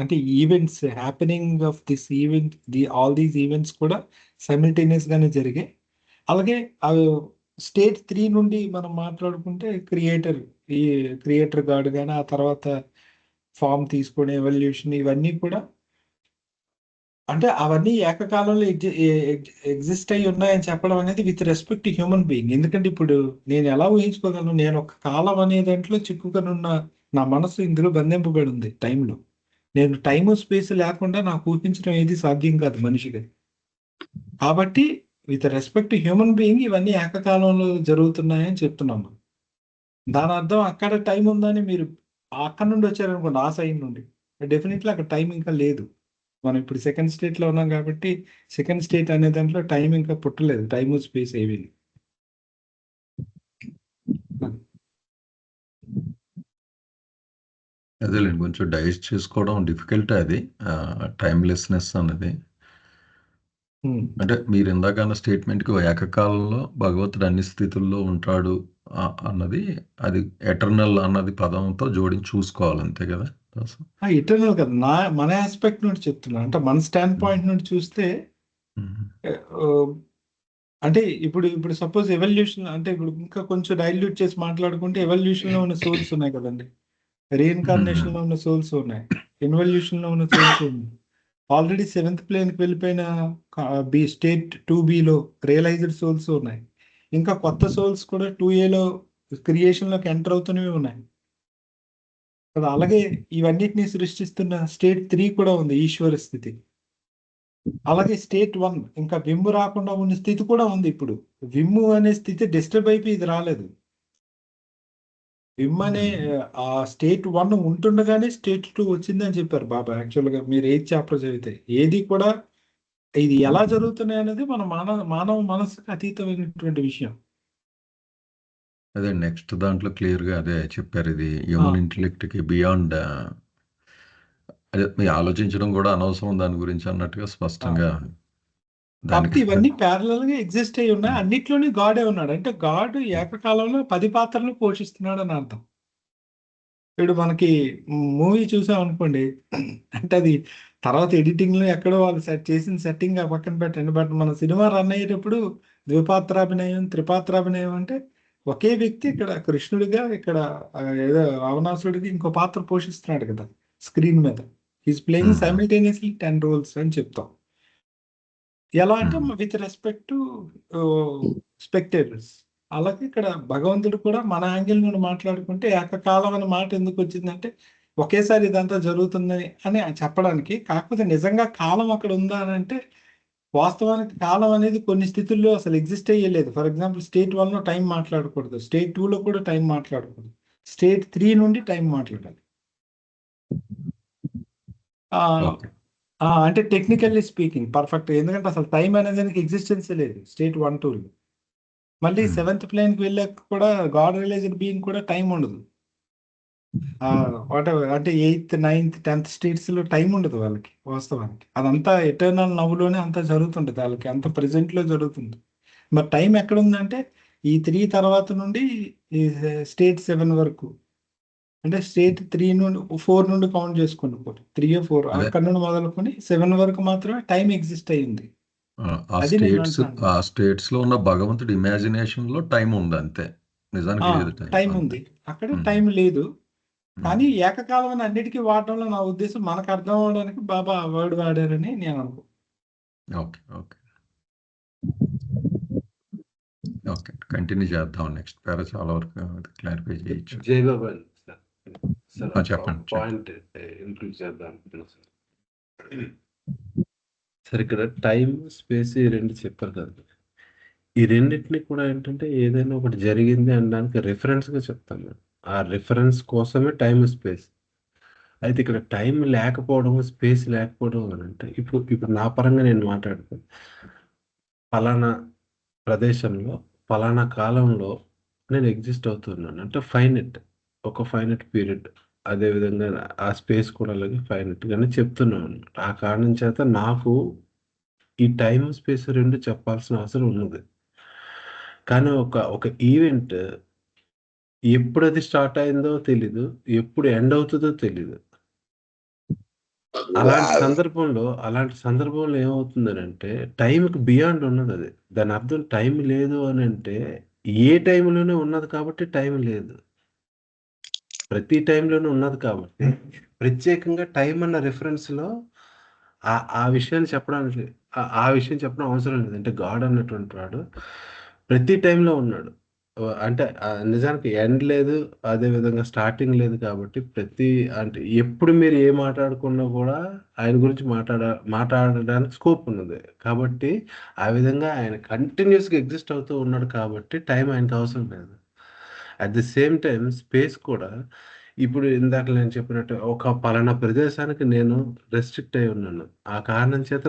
అంటే events happening of this event, all these events కూడా సైమిల్టేనియస్ గానే జరిగాయి. అలాగే స్టేట్ 3 నుండి మనం మాట్లాడుకుంటే ఈ క్రియేటర్ గాడ్ కానీ, ఆ తర్వాత ఫామ్ తీసుకునే ఎవల్యూషన్, ఇవన్నీ కూడా అంటే అవన్నీ ఏకకాలంలో ఎగ్జిస్ట్ అయ్యి ఉన్నాయని చెప్పడం అనేది with respect to human being. ఎందుకంటే ఇప్పుడు నేను ఎలా ఊహించుకోగలను? నేను ఒక కాలం అనే దాంట్లో చిక్కుకొని ఉన్న నా మనసు ఇందులో బంధింపబడి ఉంది టైంలో. నేను టైము స్పేస్ లేకుండా నాకు ఊహించడం ఏది సాధ్యం కాదు మనిషిగా. కాబట్టి with respect to human being ఇవన్నీ ఏకకాలంలో జరుగుతున్నాయని చెప్తున్నాము. దాని అర్థం అక్కడ టైం ఉందని మీరు అక్కడ నుండి వచ్చారనుకోండి, ఆ సైడ్ నుండి, డెఫినెట్లీ అక్కడ టైం ఇంకా లేదు. మనం ఇప్పుడు సెకండ్ స్టేట్లో ఉన్నాం కాబట్టి సెకండ్ స్టేట్ అనే దాంట్లో టైం ఇంకా పుట్టలేదు, టైము స్పేస్ ఏవి. అదేలేండి, కొంచెం డైజెస్ట్ చేసుకోవడం డిఫికల్ట్ అది టైమ్లెస్నెస్ అన్నది. అంటే మీరు ఇందాక అన్న స్టేట్మెంట్కి ఏకకాలంలో భగవంతుడు అన్ని స్థితుల్లో ఉంటాడు అన్నది, అది ఎటర్నల్ అన్నది పదంతో జోడించి చూసుకోవాలి, అంతే కదా? ఇటర్నల్ కదా, మన ఆస్పెక్ట్ నుండి చెప్తున్నా. అంటే మన స్టాండ్ పాయింట్ నుండి చూస్తే అంటే ఇప్పుడు సపోజ్ ఎవల్యూషన్ అంటే ఇప్పుడు ఇంకా కొంచెం డైల్యూట్ చేసి మాట్లాడుకుంటే ఎవల్యూషన్ లో ఉన్న సోల్స్ ఉన్నాయి కదండి, రీఇన్కార్నేషన్ లో ఉన్న సోల్స్ ఉన్నాయి, ఇన్వల్యూషన్ లో ఉన్న సోల్స్ ఉన్నాయి. ఆల్రెడీ 7th ప్లేన్కి వెళ్ళిపోయిన స్టేట్ 2Bలో రియలైజ్డ్ సోల్స్ ఉన్నాయి. ఇంకా కొత్త సోల్స్ కూడా 2Aలో క్రియేషన్లోకి ఎంటర్ అవుతూనే ఉన్నాయి కదా. అలాగే ఇవన్నిటిని సృష్టిస్తున్న స్టేట్ 3 కూడా ఉంది, ఈశ్వర స్థితి. అలాగే స్టేట్ 1 ఇంకా విమ్ము రాకుండా ఉన్న స్థితి కూడా ఉంది. ఇప్పుడు విమ్ము అనే స్థితి డిస్టర్బ్ అయిపోయి ఇది రాలేదు. విమ్ అనే ఆ స్టేట్ 1 ఉంటుండగానే స్టేట్ 2 వచ్చిందని చెప్పారు బాబా. యాక్చువల్గా మీరు 8th చాప్టర్ చదివితే ఏది కూడా ఇది ఎలా జరుగుతున్నాయి అనేది మన మానవ మనసుకు అతీతమైనటువంటి విషయం. అదే నెక్స్ట్ దాంట్లో క్లియర్గా అదే చెప్పారు, ఇది హ్యూమన్ ఇంటెలెక్ట్కి బియాండ్, అదే మీ ఆలోచించడం కూడా అనవసరం దాని గురించి అన్నట్టుగా స్పష్టంగా కాబట్టి ఇవన్నీ ప్యారలల్ గా ఎగ్జిస్ట్ అయి ఉన్నాయి. అన్నిట్లోని గాడే ఉన్నాడు. అంటే గాడ్ ఏకకాలంలో 10 పాత్రలు పోషిస్తున్నాడు అని అర్థం. ఇప్పుడు మనకి మూవీ చూసాం అనుకోండి, అంటే అది తర్వాత ఎడిటింగ్ లో ఎక్కడో వాళ్ళు చేసిన సెట్టింగ్ పక్కన పెట్టండి. బట్ మన సినిమా రన్ అయ్యేటప్పుడు ద్విపాత్రాభినయం, త్రిపాత్రాభినయం అంటే ఒకే వ్యక్తి ఇక్కడ కృష్ణుడిగా, ఇక్కడ ఏదో రావణాసుడికి ఇంకో పాత్ర పోషిస్తున్నాడు కదా స్క్రీన్ మీద. హీస్ ప్లేయింగ్ సైమిల్టేనియస్లీ 10 రోల్స్ అని చెప్తాం. ఎలా అంటే విత్ రెస్పెక్ట్ టు స్పెక్టేటర్స్. అలాగే ఇక్కడ భగవంతుడు కూడా మన యాంగిల్ నుండి మాట్లాడుకుంటే ఏకకాలం అనే మాట ఎందుకు వచ్చిందంటే ఒకేసారి ఇదంతా జరుగుతుందని అని చెప్పడానికి. కాకపోతే నిజంగా కాలం అక్కడ ఉందా అని అంటే వాస్తవానికి కాలం అనేది కొన్ని స్థితుల్లో అసలు ఎగ్జిస్ట్ అయ్యేలేదు. ఫర్ ఎగ్జాంపుల్ స్టేట్ 1 లో టైం మాట్లాడకూడదు, స్టేట్ 2 లో కూడా టైం మాట్లాడకూడదు, స్టేట్ 3 నుండి టైం మాట్లాడాలి. అంటే టెక్నికల్లీ స్పీకింగ్ పర్ఫెక్ట్. ఎందుకంటే అసలు టైం అనేది ఎగ్జిస్టెన్స్ లేదు స్టేట్ 1, 2 లో. మళ్ళీ 7th ప్లేన్ కి వెళ్ళాక కూడా గాడ్ రియలైజ్డ్ బీయింగ్ కూడా టైం ఉండదు. వాట్ ఎవర్ అంటే 8th, 9th, 10th స్టేట్స్ లో టైం ఉండదు వాళ్ళకి వాస్తవానికి. అదంతా ఎటర్నల్ నవ్వులోనే అంతా జరుగుతుంటది వాళ్ళకి, అంత ప్రెసెంట్ లో జరుగుతుంది. మరి టైం ఎక్కడ ఉందంటే ఈ 3 తర్వాత నుండి ఈ స్టేట్ 7 వరకు, అంటే స్టేట్ 3 నుండి 4 నుండి కౌంట్ చేసుకోండి. 3 or 4 అక్కడ నుండి మొదలుకొని 7 వరకు మాత్రమే టైం ఎగ్జిస్ట్ అయ్యింది. ఆ స్టేట్స్ లో ఉన్న భగవంతుడి ఇమాజినేషన్ లో టైం ఉంది అంతే, నిజానికి లేదు టైం ఉంది అక్కడ, టైం లేదు. కానీ ఏకకాలం అని అన్నిటికీ వాడడంలో నా ఉద్దేశం మనకు అర్థం అవడానికి బాబా వర్డ్ వాడారని నేను అనుకో. ఓకే ఓకే ఓకే, కంటిన్యూ చేద్దాం. నెక్స్ట్ పేరా చాలా వరకు క్లారిఫై చేయొచ్చు. జై బాబా సార్, చెప్పండి. పాయింట్ ఇంక్లూడ్ చేద్దాం సార్. ఇక్కడ టైం, స్పేస్ ఈ రెండు చెప్పారు కదా. ఈ రెండింటిని కూడా ఏంటంటే ఏదైనా ఒకటి జరిగింది అనడానికి రిఫరెన్స్గా చెప్తాం మేము. ఆ రిఫరెన్స్ కోసమే టైం, స్పేస్. అయితే ఇక్కడ టైం లేకపోవడం, స్పేస్ లేకపోవడం అని అంటే ఇప్పుడు నా పరంగా నేను మాట్లాడుతాను. ఫలానా ప్రదేశంలో ఫలానా కాలంలో నేను ఎగ్జిస్ట్ అవుతున్నాను అంటే ఒక ఫైనట్ పీరియడ్. అదేవిధంగా ఆ స్పేస్ కూడా అలాగే ఫైనట్గానే చెప్తున్నాను అనమాట. ఆ కారణం చేత నాకు ఈ టైం, స్పేస్ రెండు చెప్పాల్సిన అవసరం ఉన్నది. కానీ ఒక ఈవెంట్ ఎప్పుడు అది స్టార్ట్ అయిందో తెలీదు, ఎప్పుడు ఎండ్ అవుతుందో తెలీదు. అలాంటి సందర్భంలో ఏమవుతుందని అంటే టైంకి బియాండ్ ఉన్నది అది. దాని అర్థం టైం లేదు అని అంటే ఏ టైంలోనే ఉన్నది కాబట్టి టైం లేదు, ప్రతి టైంలోనే ఉన్నది కాబట్టి ప్రత్యేకంగా టైం అన్న రిఫరెన్స్లో ఆ విషయాన్ని చెప్పడానికి ఆ విషయం చెప్పడం అవసరం లేదు. అంటే గాడ్ అన్నటువంటి వాడు ప్రతి టైంలో ఉన్నాడు. అంటే నిజానికి ఎండ్ లేదు, అదే విధంగా స్టార్టింగ్ లేదు. కాబట్టి అంటే ఎప్పుడు మీరు ఏ మాట్లాడుకున్నా కూడా ఆయన గురించి మాట్లాడడానికి స్కోప్ ఉన్నది. కాబట్టి ఆ విధంగా ఆయన కంటిన్యూస్గా ఎగ్జిస్ట్ అవుతూ ఉన్నాడు కాబట్టి టైం ఆయనకు అవసరం లేదు. At the same time space కూడా ఇప్పుడు ఇందాక నేను చెప్పినట్టు ఒక పలానా ప్రదేశానికి నేను రెస్ట్రిక్ట్ అయి ఉన్నాను. ఆ కారణం చేత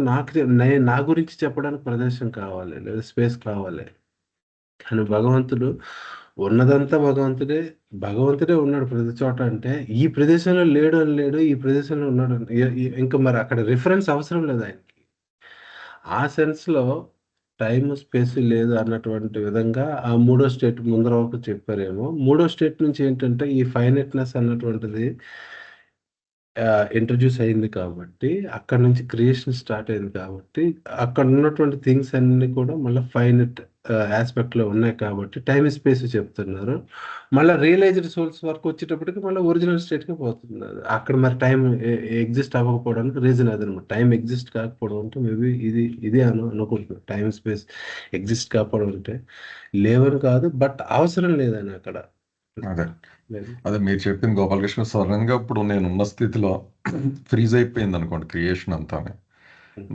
నా గురించి చెప్పడానికి ప్రదేశం కావాలి, లేదా స్పేస్ కావాలి. కానీ భగవంతుడు ఉన్నదంతా భగవంతుడే ఉన్నాడు ప్రతి చోట. అంటే ఈ ప్రదేశంలో లేడు అని లేడు, ఈ ప్రదేశంలో ఉన్నాడు ఇంకా మరి అక్కడ రిఫరెన్స్ అవసరం లేదు ఆయనకి. ఆ సెన్స్లో టైం, స్పేస్ లేదు అన్నటువంటి విధంగా ఆ 3వ స్టేట్ ముందర వరకు చెప్పారేమో. 3వ స్టేట్ నుంచి ఏంటంటే ఈ ఫైనెట్నెస్ అన్నటువంటిది ఇంట్రడ్యూస్ అయింది కాబట్టి, అక్కడ నుంచి క్రియేషన్ స్టార్ట్ అయింది కాబట్టి, అక్కడ ఉన్నటువంటి థింగ్స్ అన్ని కూడా మళ్ళీ ఫైనెట్ ఆస్పెక్ట్లో ఉన్నాయి కాబట్టి టైం, స్పేస్ చెప్తున్నారు. మళ్ళీ రియలైజ్డ్ సోల్స్ వరకు వచ్చేటప్పటికి మళ్ళీ ఒరిజినల్ స్టేట్కి పోతుంది. అక్కడ మరి టైం ఎగ్జిస్ట్ అవ్వకపోవడానికి రీజన్ అదనమాట. టైం ఎగ్జిస్ట్ కాకపోవడం అంటే మేబీ ఇది అనుకుంటున్నాను. టైం, స్పేస్ ఎగ్జిస్ట్ కాకపోవడం అంటే లేవని కాదు, బట్ అవసరం లేదని అక్కడ. అదే మీరు చెప్పింది గోపాలకృష్ణ. సడన్ గా ఇప్పుడు నేను ఉన్న స్థితిలో ఫ్రీజ్ అయిపోయింది అనుకోండి క్రియేషన్ అంతానే.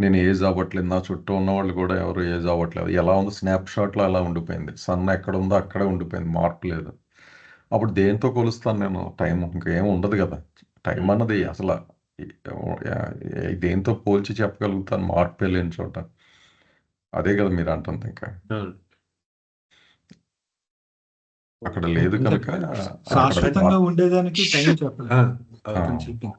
నేను ఏజ్ అవ్వట్లేదు, నా చుట్టూ ఉన్న వాళ్ళు కూడా ఎవరు ఏజ్ అవ్వట్లేదు. ఎలా ఉంది స్నాప్ షాట్లో అలా ఉండిపోయింది. సన్ ఎక్కడ ఉందో అక్కడే ఉండిపోయింది, మార్పు లేదు. అప్పుడు దేంతో కొలుస్తాను నేను టైం? ఇంకేం ఉండదు కదా. టైం అన్నది అసలు దేంతో పోల్చి చెప్పగలుగుతాను మార్పు లేని చోట? అదే కదా మీరు అంటుంది. ఇంకా అక్కడ లేదు కనుక శాశ్వతంగా ఉండేదానికి టైం చెప్పలేదు.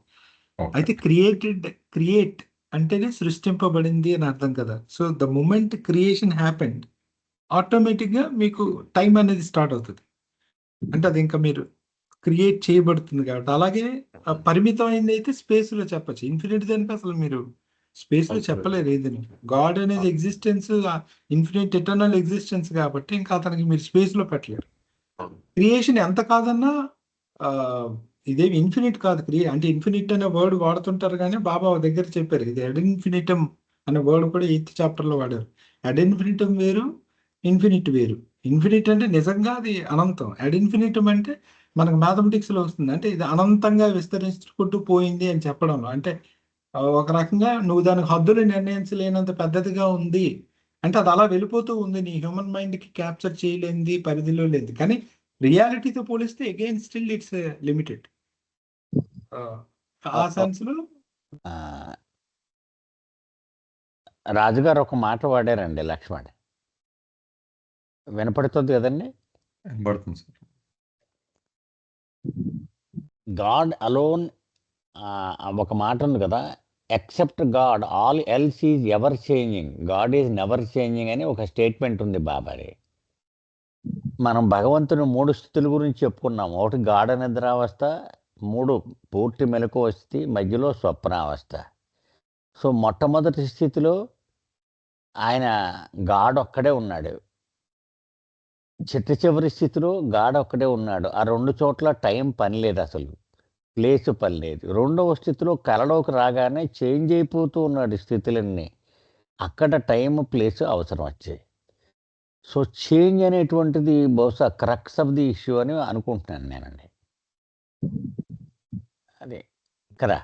అయితే క్రియేట్ అంటేనే సృష్టింపబడింది అని అర్థం కదా. So the moment creation happened, ఆటోమేటిక్గా మీకు టైం అనేది స్టార్ట్ అవుతుంది. అంటే అది ఇంకా మీరు క్రియేట్ చేయబడుతుంది కాబట్టి. అలాగే పరిమితమైంది అయితే స్పేస్లో చెప్పచ్చు. ఇన్ఫినిట్ దానికి అసలు మీరు స్పేస్లో చెప్పలేరు ఏదని. గాడ్ అనేది ఎగ్జిస్టెన్స్ ఇన్ఫినిట్ ఎటర్నల్ ఎగ్జిస్టెన్స్ కాబట్టి ఇంకా అతనికి మీరు స్పేస్లో పెట్టలేరు. క్రియేషన్ ఎంత కాదన్నా ఇదేమి ఇన్ఫినిట్ కాదు. అంటే ఇన్ఫినిట్ అనే వర్డ్ వాడుతుంటారు కానీ బాబా దగ్గర చెప్పారు ఇది ఎడ్ ఇన్ఫినిటమ్ అనే వర్డ్ కూడా 8th చాప్టర్లో వాడారు. ఎడ్ ఇన్ఫినిటమ్ వేరు, ఇన్ఫినిట్ వేరు. ఇన్ఫినిట్ అంటే నిజంగా అది అనంతం. ఎడ్ ఇన్ఫినిటమ్ అంటే మనకు మ్యాథమెటిక్స్లో వస్తుంది. అంటే ఇది అనంతంగా విస్తరించుకుంటూ పోయింది అని చెప్పడంలో. అంటే ఒక రకంగా నువ్వు దానికి హద్దులు నిర్ణయించలేనంత పెద్దదిగా ఉంది అంటే అది అలా వెళ్ళిపోతూ ఉంది. నీ హ్యూమన్ మైండ్కి క్యాప్చర్ చేయలేనిది, పరిధిలో లేదు. కానీ రియాలిటీతో పోలిస్తే అగైన్ స్టిల్ ఇట్స్ లిమిటెడ్. ఆ సెన్స్లో రాజుగారు ఒక మాట వాడారండి, లక్ష్మణ్. వినపడుతుంది కదండి? వినపడుతుంది సార్. గాడ్ అలోన్ ఒక మాట ఉంది కదా, except God all else is ever changing, God is never changing అని ఒక స్టేట్మెంట్ ఉంది బాబారి. మనం భగవంతుని 3 స్థితుల గురించి చెప్పుకున్నాం. ఒకటి గాఢ నిద్రావస్థ, 3 పూర్తి మెలకువ స్థితి, మధ్యలో స్వప్నావస్థ. సో మొట్టమొదటి స్థితిలో ఆయన గాడ్ ఒక్కడే ఉన్నాడు. చిట్ట చివరి స్థితిలో గాడ్ ఒక్కడే ఉన్నాడు. ఆ 2 చోట్ల టైం పని లేదు, అసలు ప్లేస్ పని లేదు. 2వ స్థితిలో కలలోకి రాగానే చేంజ్ అయిపోతూ ఉన్నాడు స్థితులన్నీ. అక్కడ టైం ప్లేస్ అవసరం వచ్చాయి. సో చేంజ్ అనేటువంటిది బహుశా క్రక్స్ ఆఫ్ ది ఇష్యూ అని అనుకుంటున్నాను నేనండి. అదే కదా.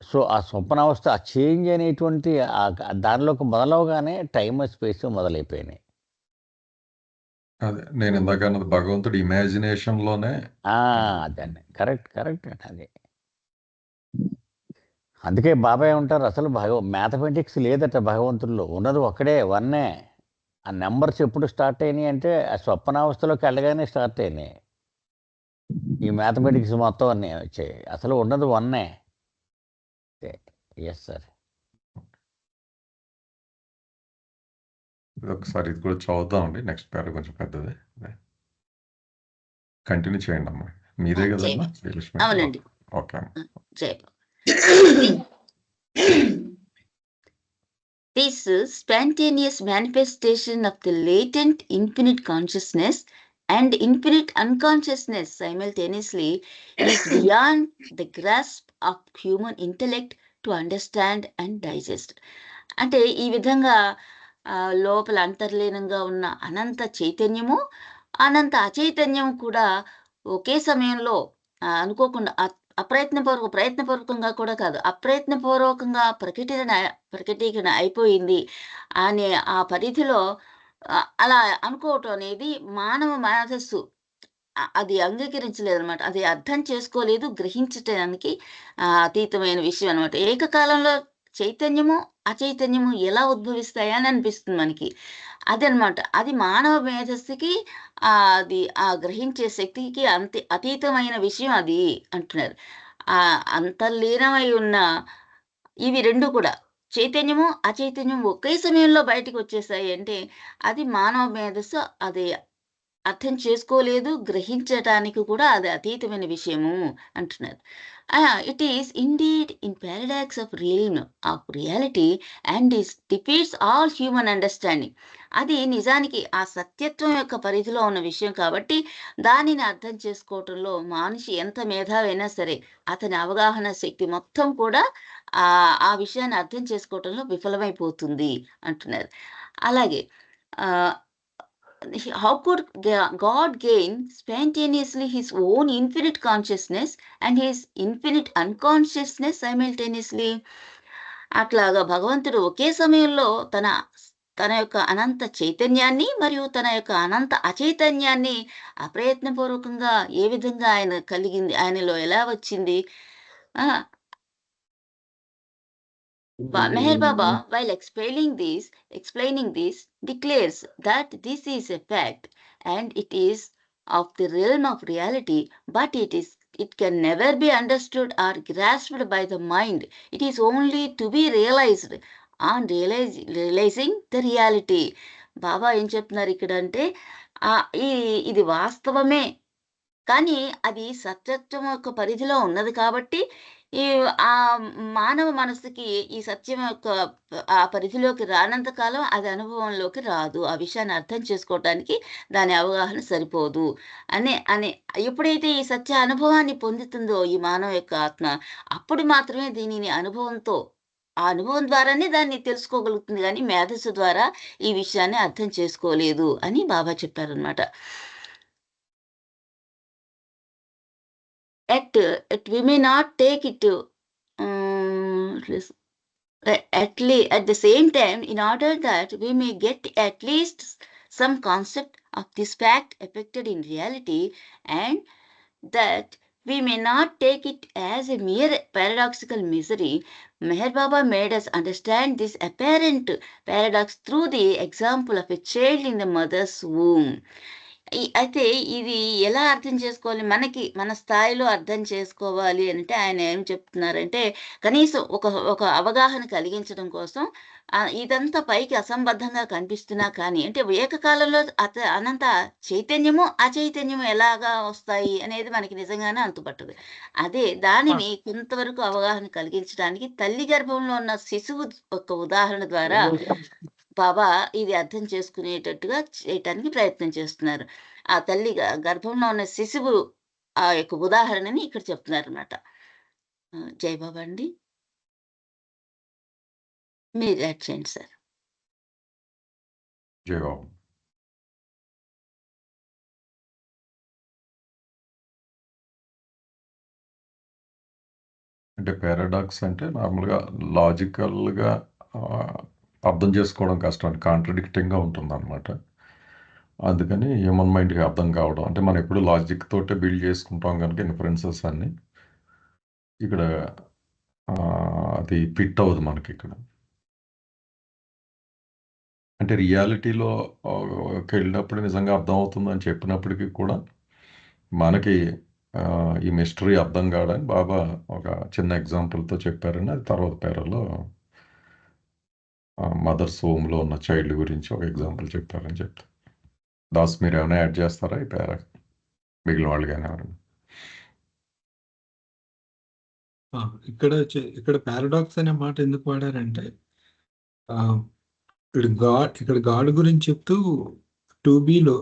సో ఆ స్వప్నావస్థ, ఆ చేంజ్ అనేటువంటి దానిలోకి మొదలవగానే టైమ్ స్పేస్ మొదలైపోయినాయి. అదే నేను ఇందాక అన్నది భగవంతుడి ఇమాజినేషన్లోనే. అదండి, కరెక్ట్ కరెక్ట్ అండి. అది అందుకే బాబాయ్ ఉంటారు, అసలు మ్యాథమెటిక్స్ లేదట భగవంతుల్లో, ఉన్నది ఒక్కడే, వన్నే. ఆ నెంబర్స్ ఎప్పుడు స్టార్ట్ అయినాయి అంటే ఆ స్వప్నావస్థలోకి వెళ్ళగానే స్టార్ట్ అయినాయి. ఈ మ్యాథమెటిక్స్ మొత్తం అన్నీ వచ్చాయి. అసలు ఉన్నది వన్నే. Yes sir. ఒకసారి ఇది కూడా చదువుతామండి. నెక్స్ట్ పేరు కొంచెం పెద్దది. కంటిన్యూ చేయండి అమ్మా. మీదే కదమ్మా శ్రీలక్ష్మి? అవునండి. Okay. This spontaneous manifestation of the latent infinite consciousness and infinite unconsciousness simultaneously is beyond the grasp of human intellect to understand and digest. అంటే ఈ విధంగా లోపల అంతర్లీనంగా ఉన్న అనంత చైతన్యము, అనంత అచైతన్యము కూడా ఒకే సమయంలో అనుకోకుండా ప్రయత్నపూర్వకంగా కూడా కాదు, అప్రయత్నపూర్వకంగా ప్రకటీకరణ అయిపోయింది అనే ఆ పరిధిలో అలా అనుకోవటం అనేది మానవ మనస్సు అది అంగీకరించలేదన్నమాట. అది అర్థం చేసుకోలేదు, గ్రహించటానికి అతీతమైన విషయం అనమాట. ఏకకాలంలో చైతన్యము అచైతన్యము ఎలా ఉద్భవిస్తాయా అని అనిపిస్తుంది మనకి. అదనమాట. అది మానవ మేధస్సుకి అది గ్రహించే శక్తికి అతీతమైన విషయం అది అంటున్నారు. అంతర్లీనమై ఉన్న ఇవి 2 కూడా, చైతన్యము అచైతన్యం ఒకే సమయంలో బయటకు వచ్చేసాయి అంటే అది మానవ మేధస్సు అది అర్థం చేసుకోలేదు, గ్రహించటానికి కూడా అది అతీతమైన విషయము అంటున్నారు. It is indeed in paradox of reality and is defeats all human understanding. అది నిజానికి ఆ సత్యత్వం యొక్క పరిధిలో ఉన్న విషయం కాబట్టి దానిని అర్థం చేసుకోవటంలో మనిషి ఎంత మేధావైనా సరే అతని అవగాహన శక్తి మొత్తం కూడా ఆ విషయాన్ని అర్థం చేసుకోవటంలో విఫలమైపోతుంది అంటున్నారు. అలాగే how could God gain spontaneously his own infinite consciousness and his infinite unconsciousness simultaneously? అట్లాగా భగవంతుడు ఒకే సమయంలో తన యొక్క అనంత చైతన్యాన్ని మరియు తన యొక్క అనంత అచైతన్యాన్ని అప్రయత్నపూర్వకంగా ఏ విధంగా ఆయన కలిగింది, ఆయనలో ఎలా వచ్చింది? Meher Baba, while explaining this, declares that this is a fact and it is of the realm of reality, but it is it can never be understood or grasped by the mind. It is only to be realized on realizing the reality. బాబా ఏం చెప్తున్నారు ఇక్కడ అంటే ఇది వాస్తవమే, కానీ అది సత్యత్వం యొక్క పరిధిలో ఉన్నది కాబట్టి ఈ ఆ మానవ మనసుకి ఈ సత్యం యొక్క ఆ పరిధిలోకి రానంత కాలం అది అనుభవంలోకి రాదు. ఆ విషయాన్ని అర్థం చేసుకోవటానికి దాని అవగాహన సరిపోదు అని ఎప్పుడైతే ఈ సత్య అనుభవాన్ని పొందుతుందో ఈ మానవ యొక్క ఆత్మ, అప్పుడు మాత్రమే దీనిని అనుభవంతో, ఆ అనుభవం ద్వారానే దాన్ని తెలుసుకోగలుగుతుంది, కానీ మేధస్సు ద్వారా ఈ విషయాన్ని అర్థం చేసుకోలేదు అని బాబా చెప్పారనమాట. At we may not take it at the same time, in order that we may get at least some concept of this fact affected in reality, and that we may not take it as a mere paradoxical misery. Meher Baba made us understand this apparent paradox through the example of a child in the mother's womb. అయితే ఇది ఎలా అర్థం చేసుకోవాలి, మన స్థాయిలో అర్థం చేసుకోవాలి అంటే ఆయన ఏం చెప్తున్నారంటే, కనీసం ఒక అవగాహన కలిగించడం కోసం ఇదంతా పైకి అసంబద్ధంగా కనిపిస్తున్నా కానీ, అంటే ఏకకాలంలో అనంత చైతన్యము అచైతన్యము ఎలాగా వస్తాయి అనేది మనకి నిజంగానే అంతుపట్టదు. అదే దానిని కొంతవరకు అవగాహన కలిగించడానికి తల్లి గర్భంలో ఉన్న శిశువు ఒక ఉదాహరణ ద్వారా బాబా ఇది అర్థం చేసుకునేటట్టుగా చేయటానికి ప్రయత్నం చేస్తున్నారు. ఆ తల్లి గర్భంలో ఉన్న శిశువు ఆ యొక్క ఉదాహరణని ఇక్కడ చెప్తున్నారు అనమాట. జై బాబా అండి, మీరు యాడ్ చేయండి సార్. జై బాబు. అంటే పారాడాక్స్ అంటే నార్మల్గా లాజికల్గా అర్థం చేసుకోవడం కష్టం, కాంట్రడిక్టింగ్గా ఉంటుంది అనమాట. అందుకని హ్యూమన్ మైండ్కి అర్థం కావడం అంటే మనం ఎప్పుడు లాజిక్ తోటే బిల్డ్ చేసుకుంటాం కనుక ఇన్ఫరెన్సెస్ అన్ని ఇక్కడ అది ఫిట్ అవ్వదు మనకి. ఇక్కడ అంటే రియాలిటీలో వెళ్ళినప్పుడు నిజంగా అర్థం అవుతుందని చెప్పినప్పటికీ కూడా మనకి ఈ మిస్టరీ అర్థం కావడానికి బాబా ఒక చిన్న ఎగ్జాంపుల్తో చెప్పారని, అది తర్వాత పేరలో మదర్స్ హోమ్లో ఉన్న చైల్డ్ గురించి ఒక ఎగ్జాంపుల్ చెప్పారని చెప్తారు. దాస్ మీరు ఏమైనా యాడ్ చేస్తారా ఈ పేర, మిగిలిన వాళ్ళు కానీ ఎవరైనా? ఇక్కడ పారాడాక్స్ అనే మాట ఎందుకు వాడారంటే, ఇక్కడ గాడ్ గురించి చెప్తూ 2Bలో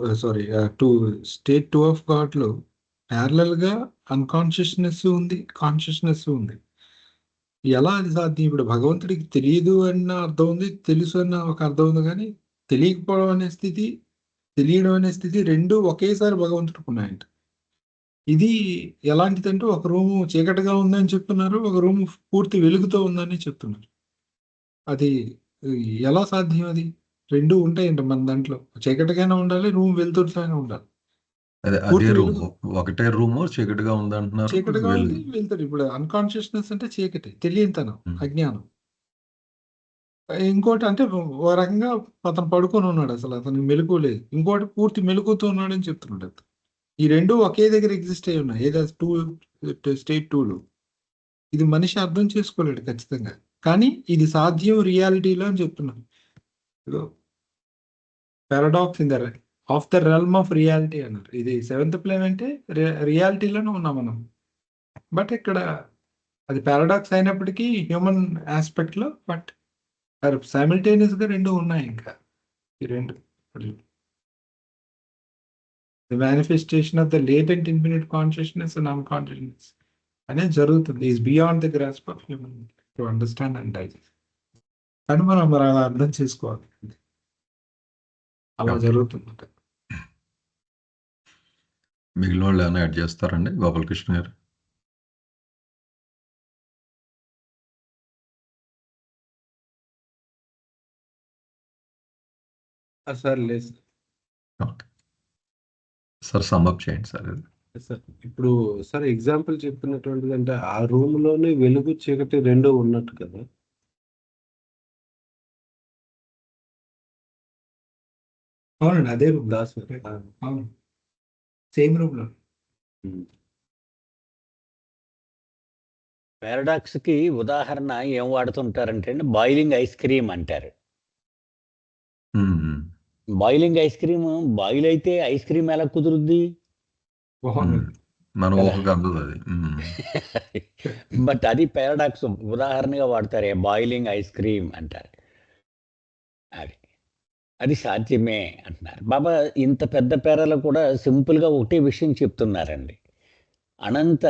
స్టేట్ 2 ఆఫ్ గాడ్లో ప్యారలల్గా అన్కాన్షియస్నెస్ ఉంది, కాన్షియస్నెస్ ఉంది. ఎలా అది సాధ్యం? ఇప్పుడు భగవంతుడికి తెలియదు అన్న అర్థం ఉంది, తెలుసు అన్న ఒక అర్థం ఉంది, కానీ తెలియకపోవడం అనే స్థితి, తెలియడం అనే స్థితి రెండు ఒకేసారి భగవంతుడికి ఉన్నాయంట. ఇది ఎలాంటిదంటే, ఒక రూము చీకటిగా ఉందని చెప్తున్నారు, ఒక రూము పూర్తి వెలుగుతో ఉందని చెప్తున్నారు. అది ఎలా సాధ్యం? అది రెండు ఉంటాయంట మన దాంట్లో, చీకటిగానే ఉండాలి, రూమ్ వెలుతురుతోనే ఉండాలి. అదే రూమ్, ఒకటే రూమ్ చీకటిగా ఉంది అంటున్నారు, చీకటిగా ఉంది వెళ్తాడు. ఇప్పుడు అన్కాన్షియస్నెస్ అంటే చీకటి, తెలియనితనం, అజ్ఞానం. ఇంకోటి అంటే ఒక రకంగా అతను పడుకొని ఉన్నాడు, అసలు అతనికి మెలకువ లేదు. ఇంకోటి పూర్తి మెలకువతో ఉన్నాడని చెప్తున్నాడు. ఈ రెండు ఒకే దగ్గర ఎగ్జిస్ట్ అయి ఉన్నాయి, ఏదో స్టేట్ 2లో. ఇది మనిషి అర్థం చేసుకోలేడు ఖచ్చితంగా, కానీ ఇది సాధ్యం రియాలిటీలో అని చెప్తున్నాను. Paradox in the of the realm of reality అన్నారు. ఇది 7th ప్లేన్ అంటే రియాలిటీలోనే ఉన్నాం మనం, బట్ ఇక్కడ అది పారాడాక్స్ అయినప్పటికీ హ్యూమన్ ఆస్పెక్ట్లో, బట్ సైమల్టేనియస్గా రెండు ఉన్నాయి. ఇంకా ఈ రెండు the manifestation of the latent infinite consciousness and unconsciousness అనేది జరుగుతుంది. Is beyond the grasp of human to understand and digest. కానీ మనం అలా అర్థం చేసుకోవాలి, అలా జరుగుతుంది. మిగిలిన వాళ్ళు ఏమైనా యాడ్ చేస్తారండి? గోపాలకృష్ణ గారు. సార్ లేదు సార్, సమ్అప్ చేయండి సార్. సార్ ఇప్పుడు సార్ ఎగ్జాంపుల్ చెప్పినటువంటిది అంటే ఆ రూమ్ లోనే వెలుగు చీకటి రెండు ఉన్నట్టు కదా. అవునండి, అదే రూమ్, దాస్ అవును, సేమ్ రూమ్ లో. పారాడాక్స్కి ఉదాహరణ ఏం వాడుతుంటారంటే అండి, బాయిలింగ్ ఐస్ క్రీమ్ అంటారు. బాయిలింగ్ ఐస్ క్రీమ్ బాయిల్ అయితే ఐస్ క్రీమ్ ఎలా కుదురుద్ది? మన కదా. ఊహకు అందదు అది. బట్ అది పారాడాక్స్ ఉదాహరణగా వాడతారు. బాయిలింగ్ ఐస్ క్రీమ్ అంటారు. అది సాధ్యమే అంటున్నారు. బాబా ఇంత పెద్ద పేరాలో కూడా సింపుల్గా ఒకటే విషయం చెప్తున్నారండి. అనంత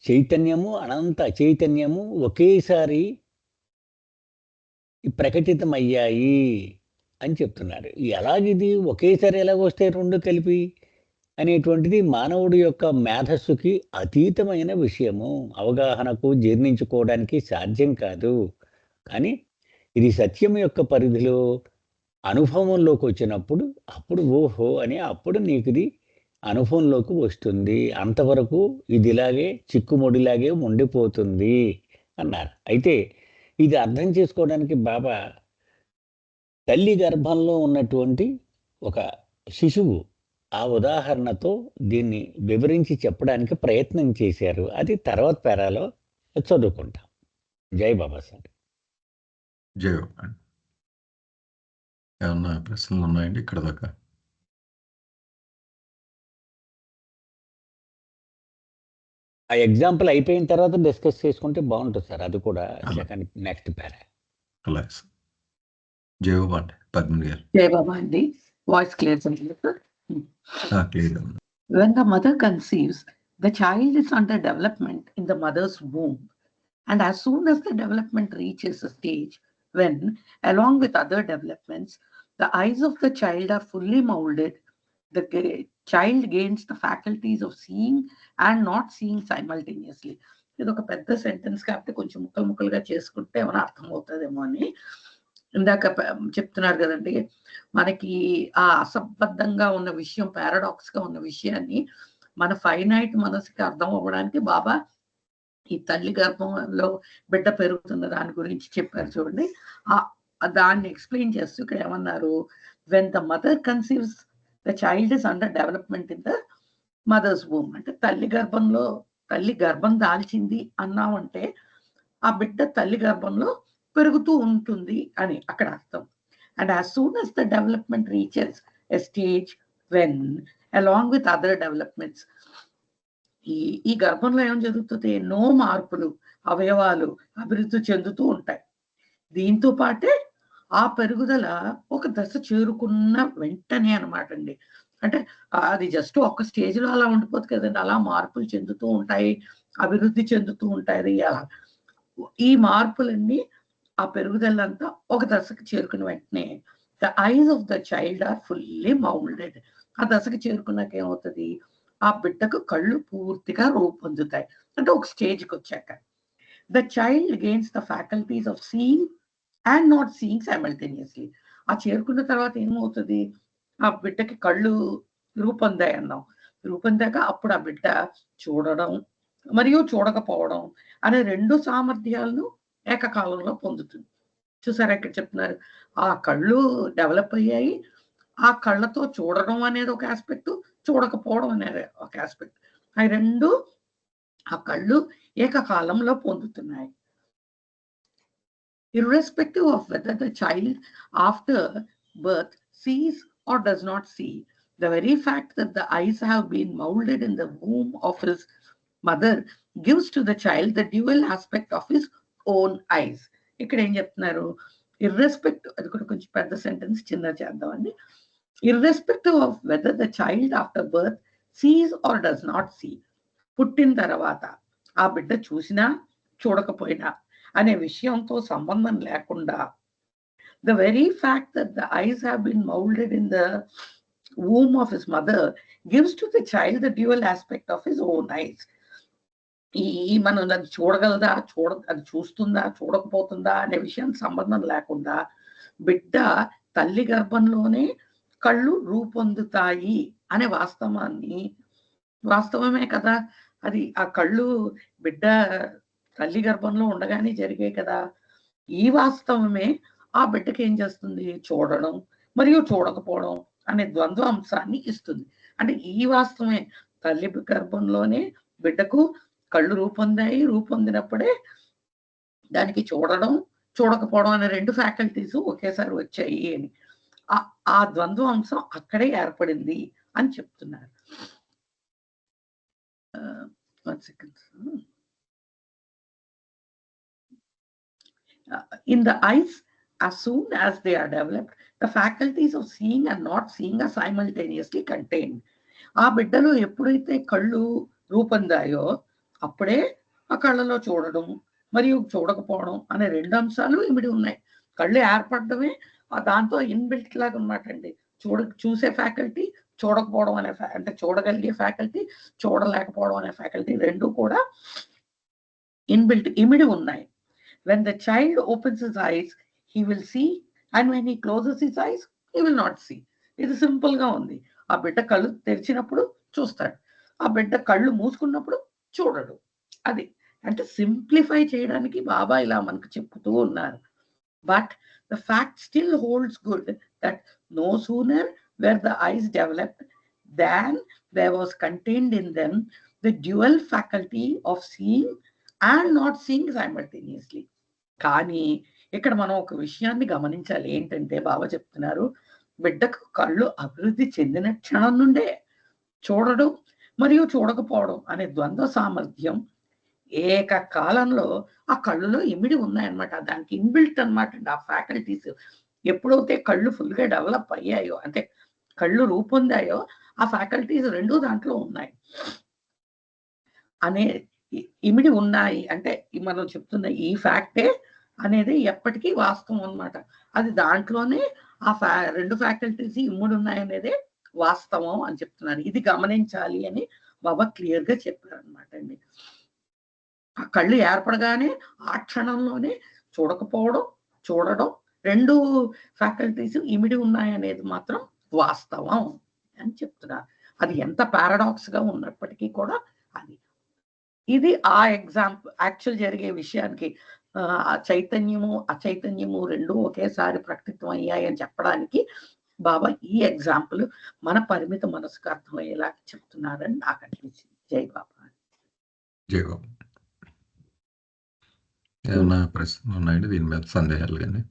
చైతన్యము, అనంత చైతన్యము ఒకేసారి ప్రకటితమయ్యాయి అని చెప్తున్నారు. ఎలాగిది ఒకేసారి ఎలాగొస్తాయి రెండు కలిపి అనేటువంటిది మానవుడి యొక్క మేధస్సుకి అతీతమైన విషయము. అవగాహనకు జీర్ణించుకోవడానికి సాధ్యం కాదు. కానీ ఇది సత్యం యొక్క పరిధిలో అనుభవంలోకి వచ్చినప్పుడు అప్పుడు ఓహో అని అప్పుడు నీకు ఇది అనుభవంలోకి వస్తుంది. అంతవరకు ఇది ఇలాగే చిక్కుముడిలాగే ఉండిపోతుంది అన్నారు. అయితే ఇది అర్థం చేసుకోవడానికి బాబా తల్లి గర్భంలో ఉన్నటువంటి ఒక శిశువు ఆ ఉదాహరణతో దీన్ని వివరించి చెప్పడానికి ప్రయత్నం చేశారు. అది తర్వాత పేరాలో చదువుకుంటాం. జై బాబా సార్. జై బాబా. ఏమన్నా ప్రశ్నలు ఉన్నాయండి ఇక్కడ దాకా? ఆ ఎగ్జాంపుల్ అయిపోయిన తర్వాత డిస్కస్ చేసుకుంటే బాగుంటుంది సార్. అది కూడా నెక్స్ట్ పేరా. అలాగే సార్. జై బాబా అండి పద్మిని గారు. జై బాబా అండి. Voice clear clear. When the mother conceives, the child is under development in the mother's womb. And as soon as the development reaches a stage when, along with other developments, the eyes of the child are fully molded, the child gains the faculties of seeing and not seeing simultaneously. ఇది ఒక పెద్ద sentence కాబట్టి కొంచెం ముక్కలుగా చేసుకుంటే ఏమైనా అర్థం అవుతుందేమో అని ఇందాక చెప్తున్నారు కదండి. మనకి ఆ అసంబద్ధంగా ఉన్న విషయం, పారాడాక్స్ గా ఉన్న విషయాన్ని మన ఫైనైట్ మనసుకి అర్థం అవ్వడానికి బాబా ఈ తల్లి గర్భంలో బిడ్డ పెరుగుతున్న దాని గురించి చెప్పారు చూడండి. దాన్ని ఎక్స్ప్లెయిన్ చేస్తూ ఇక్కడ ఏమన్నారు, when the mother conceives the child is under development in the mothers womb. అంటే తల్లి గర్భం దాల్చింది అన్నామంటే ఆ బిడ్డ తల్లి గర్భంలో పెరుగుతూ ఉంటుంది అని అక్కడ అర్థం. And as soon as the development reaches a stage when, along with other developments, ఈ గర్భంలో ఏం జరుగుతుంది, ఎన్నో మార్పులు, అవయవాలు అభివృద్ధి చెందుతూ ఉంటాయి. దీంతో పాటే ఆ పెరుగుదల ఒక దశ చేరుకున్న వెంటనే అనమాట అండి. అంటే అది జస్ట్ ఒక స్టేజ్ లో అలా ఉండిపోతుంది కదండి. అలా మార్పులు చెందుతూ ఉంటాయి, అభివృద్ధి చెందుతూ ఉంటాయి. అలా ఈ మార్పులన్నీ ఆ పెరుగుదలంతా ఒక దశకు చేరుకున్న వెంటనే the eyes of the child or fully moulded. ఆ దశకు చేరుకున్నాక ఏమవుతుంది, ఆ బిడ్డకు కళ్ళు పూర్తిగా రూపొందుతాయి. అంటే ఒక స్టేజ్కి వచ్చాక the child gains the faculties of seeing and not seeing simultaneously. ఆ చేరుకున్న తర్వాత ఏమవుతుంది, ఆ బిడ్డకి కళ్ళు రూపొందాయి అన్నాం. రూపొందాక అప్పుడు ఆ బిడ్డ చూడడం మరియు చూడకపోవడం అనే రెండు సామర్థ్యాలను ఏకకాలంలో పొందుతుంది. చూసారా ఇక్కడ చెప్తున్నారు, ఆ కళ్ళు డెవలప్ అయ్యాయి, ఆ కళ్ళతో చూడడం అనేది ఒక ఆస్పెక్ట్, చూడకపోవడం అనేది ఒక ఆస్పెక్ట్. అవి రెండు ఆ కళ్ళు ఏకకాలంలో పొందుతున్నాయి. Irrespective of whether the child after birth sees or does not see, the very fact that the eyes have been molded in the womb of his mother gives to the child the dual aspect of his own eyes. ఇక్కడ ఏం చెప్తున్నారు, irrespective, అది కూడా కొంచెం పెద్ద sentence చిన్న చేద్దామండి. Irrespective of whether the child after birth sees or does not see, పుట్టిన తర్వాత ఆ బిడ్డ చూసినా చూడకపోయినా అనే విషయంతో సంబంధం లేకుండా, the very fact that the eyes have been molded in the womb of his mother gives to the child the dual aspect of his own eyes. మనం అది చూడగలదా, అది చూస్తుందా, చూడకపోతుందా అనే విషయం సంబంధం లేకుండా బిడ్డ తల్లి గర్భంలోనే కళ్ళు రూపొందుతాయి అనే వాస్తవమే కదా. అది ఆ కళ్ళు బిడ్డ తల్లి గర్భంలో ఉండగానే జరిగాయి కదా. ఈ వాస్తవమే ఆ బిడ్డకి ఏం చేస్తుంది, చూడడం మరియు చూడకపోవడం అనే ద్వంద్వ అంశాన్ని ఇస్తుంది. అంటే ఈ వాస్తవమే తల్లి గర్భంలోనే బిడ్డకు కళ్ళు రూపొందినప్పుడే దానికి చూడడం, చూడకపోవడం అనే 2 ఫ్యాకల్టీస్ ఒకేసారి వచ్చాయి అని. ఆ ద్వంద్వ అంశం అక్కడే ఏర్పడింది అని చెప్తున్నారు. 1 second. In the eyes, as soon as they are developed, the faculties of seeing and not seeing are simultaneously contained. ఆ బిడ్డలో ఎప్పుడైతే కళ్ళు రూపొందాయో అప్పుడే ఆ కళ్ళలో చూడడం మరియు చూడకపోవడం అనే 2 అంశాలు ఇమిడి ఉన్నాయి. కళ్ళు ఏర్పడడమే దాంతో ఇన్బిల్ట్ లాగా అనమాట అండి. చూసే ఫ్యాకల్టీ, చూడకపోవడం అనే అంటే చూడగలిగే ఫ్యాకల్టీ, చూడలేకపోవడం అనే ఫ్యాకల్టీ 2 కూడా ఇన్బిల్ట్ ఇమిడి ఉన్నాయి. When the child opens his eyes, he will see, and when he closes his eyes, he will not see. ఇది సింపుల్ గా ఉంది. ఆ బిడ్డ కళ్ళు తెరిచినప్పుడు చూస్తాడు, ఆ బిడ్డ కళ్ళు మూసుకున్నప్పుడు చూడడు. అది అంటే సింప్లిఫై చేయడానికి బాబా ఇలా మనకు చెప్తూ ఉన్నారు. But the fact still holds good that no sooner were the eyes developed than there was contained in them the dual faculty of seeing and not seeing simultaneously. కానీ ఇక్కడ మనం ఒక విషయాన్ని గమనించాలి. ఏంటంటే బాబా చెప్తున్నారు, బిడ్డకు కళ్ళు అభివృద్ధి చెందిన క్షణం నుండే చూడడం మరియు చూడకపోవడం అనే ద్వంద్వ సామర్థ్యం ఏకకాలంలో ఆ కళ్ళులో ఇమిడి ఉన్నాయన్నమాట. దానికి ఇన్బిల్ట్ అనమాట అండి. ఆ ఫ్యాకల్టీస్ ఎప్పుడైతే కళ్ళు ఫుల్గా డెవలప్ అయ్యాయో, అంటే కళ్ళు రూపొందాయో, ఆ ఫ్యాకల్టీస్ 2 దాంట్లో ఉన్నాయి అనే ఇమిడి ఉన్నాయి. అంటే మనం చెప్తున్న ఈ ఫ్యాక్టే అనేది ఎప్పటికీ వాస్తవం అనమాట. అది దాంట్లోనే ఆ 2 ఫ్యాకల్టీస్ ఇమిడి ఉన్నాయి అనేది వాస్తవం అని చెప్తున్నారు. ఇది గమనించాలి అని బాబా క్లియర్ గా చెప్పారు అనమాట అండి. ఆ కళ్ళు ఏర్పడగానే ఆ క్షణంలోనే చూడకపోవడం, చూడడం 2 ఫ్యాకల్టీస్ ఇమిడి ఉన్నాయి అనేది మాత్రం వాస్తవం అని చెప్తున్నారు. అది ఎంత పారాడాక్స్ గా ఉన్నప్పటికీ కూడా ఇది ఆ ఎగ్జాంపుల్ యాక్చువల్ జరిగే విషయానికి చైతన్యము అచైతన్యము 2 ఒకేసారి ప్రకటితం అయ్యాయని చెప్పడానికి బాబా ఈ ఎగ్జాంపుల్ మన పరిమిత మనసుకు అర్థమయ్యేలా చెప్తున్నారని నాకు అనిపించింది. జై బాబా. జై బాబా. ఏమైనా ప్రశ్నలు ఉన్నాయండి దీని మీద, సందేహాలు కానీ?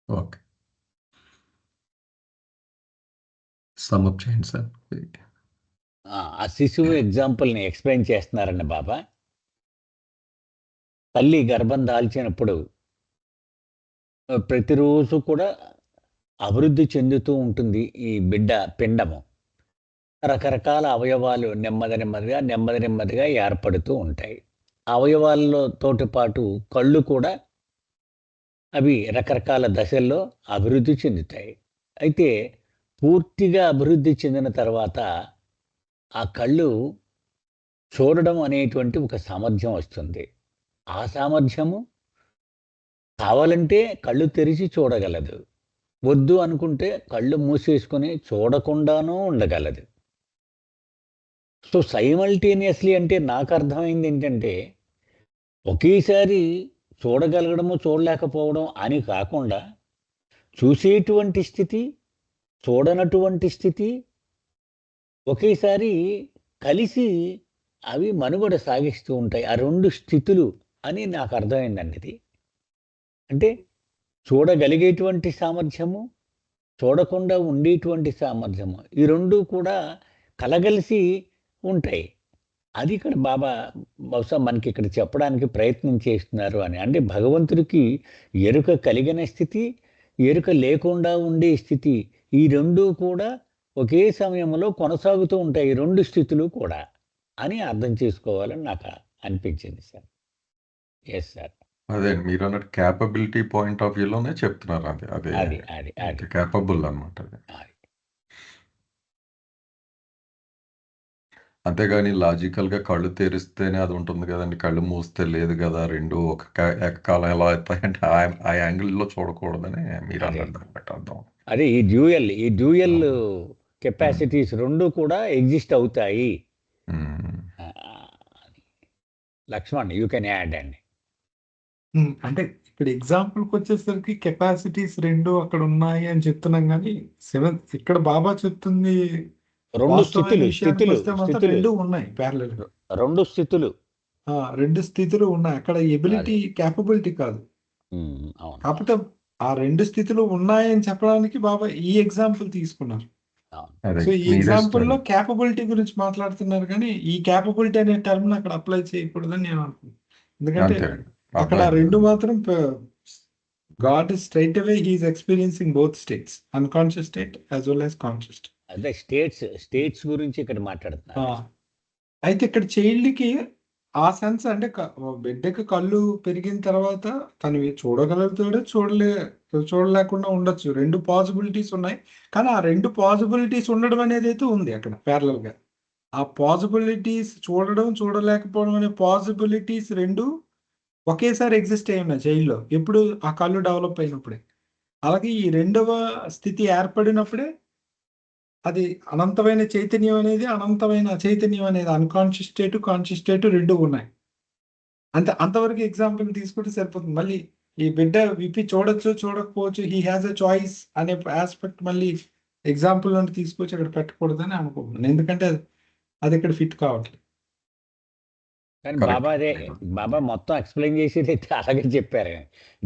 ఓకే, సమ్అప్ చేయండి సార్. ఆ శిశువు ఎగ్జాంపుల్ని ఎక్స్ప్లెయిన్ చేస్తున్నారండి బాబా. తల్లి గర్భం దాల్చినప్పుడు ప్రతిరోజు కూడా అభివృద్ధి చెందుతూ ఉంటుంది ఈ బిడ్డ పిండము. రకరకాల అవయవాలు నెమ్మదిగా ఏర్పడుతూ ఉంటాయి. అవయవాలతోటి పాటు కళ్ళు కూడా అవి రకరకాల దశల్లో అభివృద్ధి చెందుతాయి. అయితే పూర్తిగా అభివృద్ధి చెందిన తర్వాత ఆ కళ్ళు చూడడం అనేటువంటి ఒక సామర్థ్యం వస్తుంది. ఆ సామర్థ్యము కావాలంటే కళ్ళు తెరిచి చూడగలదు, వద్దు అనుకుంటే కళ్ళు మూసేసుకొని చూడకుండానూ ఉండగలదు. సో సైమల్టేనియస్లీ అంటే నాకు అర్థమైంది ఏంటంటే, ఒకేసారి చూడగలగడము చూడలేకపోవడం అని కాకుండా చూసేటువంటి స్థితి, చూడనటువంటి స్థితి ఒకేసారి కలిసి అవి మనుగడ సాగిస్తూ ఉంటాయి. ఆ 2 స్థితులు అని నాకు అర్థమైందండి. ఇది అంటే చూడగలిగేటువంటి సామర్థ్యము, చూడకుండా ఉండేటువంటి సామర్థ్యము, ఈ 2 కూడా కలగలిసి ఉంటాయి. అది ఇక్కడ బాబా బహుశా మనకి ఇక్కడ చెప్పడానికి ప్రయత్నం చేస్తున్నారు అని. అంటే భగవంతుడికి ఎరుక కలిగిన స్థితి, ఎరుక లేకుండా ఉండే స్థితి, ఈ 2 కూడా ఒకే సమయంలో కొనసాగుతూ ఉంటాయి, 2 స్థితులు కూడా అని అర్థం చేసుకోవాలని నాకు అనిపించింది సార్. Yes sir. అదే మీరు అన్నట్టు క్యాపబిలిటీ పాయింట్ ఆఫ్ వ్యూలోనే చెప్తున్నారు. అది క్యాపబుల్ అనమాట. అంతేగాని లాజికల్గా కళ్ళు తెరిస్తేనే అది ఉంటుంది కదండి, కళ్ళు మూస్తే లేదు కదా, 2 ఏకకాలం ఎలా అవుతాయంటే ఆ యాంగిల్లో చూడకూడదని మీరు అన్నట్టు అర్థం. అదే ఈ డ్యూయల్ కెపాసిటీస్ రెండు కూడా ఎగ్జిస్ట్ అవుతాయి. లక్ష్మణ్, యూ కెన్ యాడ్ అండి. అంటే ఇక్కడ ఎగ్జాంపుల్కి వచ్చేసరికి కెపాసిటీస్ రెండు అక్కడ ఉన్నాయి అని చెప్తున్నాం, కానీ ఇక్కడ బాబా చెప్తుంది రెండు స్థితులు రెండు ఉన్నాయి ప్యారలల్ గా. రెండు స్థితులు ఉన్నాయి అక్కడ. ఎబిలిటీ క్యాపబిలిటీ కాదు. కాకపోతే ఆ రెండు స్థితులు ఉన్నాయని చెప్పడానికి బాబా ఈ ఎగ్జాంపుల్ తీసుకున్నారు. సో ఈ ఎగ్జాంపుల్ లో క్యాపబిలిటీ గురించి మాట్లాడుతున్నారు, కానీ ఈ క్యాపబిలిటీ అనే టర్మ్ అక్కడ అప్లై చేయకూడదని నేను అనుకుంటున్నాను. ఎందుకంటే అక్కడ రెండు మాత్రం God straight away he is experiencing both states, unconscious state as well as conscious state. అదే స్టేట్స్ గురించి ఇక్కడ మాట్లాడుతున్నారు. అయితే ఇక్కడ చైల్డ్ కి ఆ సెన్స్ అంటే బిడ్డకి కళ్ళు పెరిగిన తర్వాత తను చూడగలుగుతాడు, చూడలేకుండా ఉండొచ్చు. రెండు పాసిబిలిటీస్ ఉన్నాయి, కానీ ఆ రెండు పాసిబిలిటీస్ ఉండడం అనేది అయితే ఉంది అక్కడ ప్యారలల్ గా. ఆ పాసిబిలిటీస్ చూడడం, చూడలేకపోవడం అనే పాసిబిలిటీస్ రెండు ఒకేసారి ఎగ్జిస్ట్ అయి ఉన్నాయి చైల్డ్లో, ఎప్పుడు ఆ కళ్ళు డెవలప్ అయినప్పుడే. అలాగే ఈ రెండవ స్థితి ఏర్పడినప్పుడే అది అనంతమైన చైతన్యం అనేది, అనంతమైన చైతన్యం అనేది, అన్కాన్షియస్ స్టేట్, కాన్షియస్ స్టేట్ రెండు ఉన్నాయి. అంతవరకు ఎగ్జాంపుల్ తీసుకుంటే సరిపోతుంది. మళ్ళీ ఈ బిడ్డ విప్పి చూడొచ్చు, చూడకపోవచ్చు, హీ హ్యాస్ ఎ చాయిస్ అనే ఆస్పెక్ట్ మళ్ళీ ఎగ్జాంపుల్ నుండి తీసుకొచ్చి అక్కడ పెట్టకూడదని అనుకుంటున్నాను, ఎందుకంటే అది ఇక్కడ ఫిట్ కావట్లేదు. కానీ బాబా మొత్తం ఎక్స్ప్లెయిన్ చేసేది అలాగే చెప్పారు.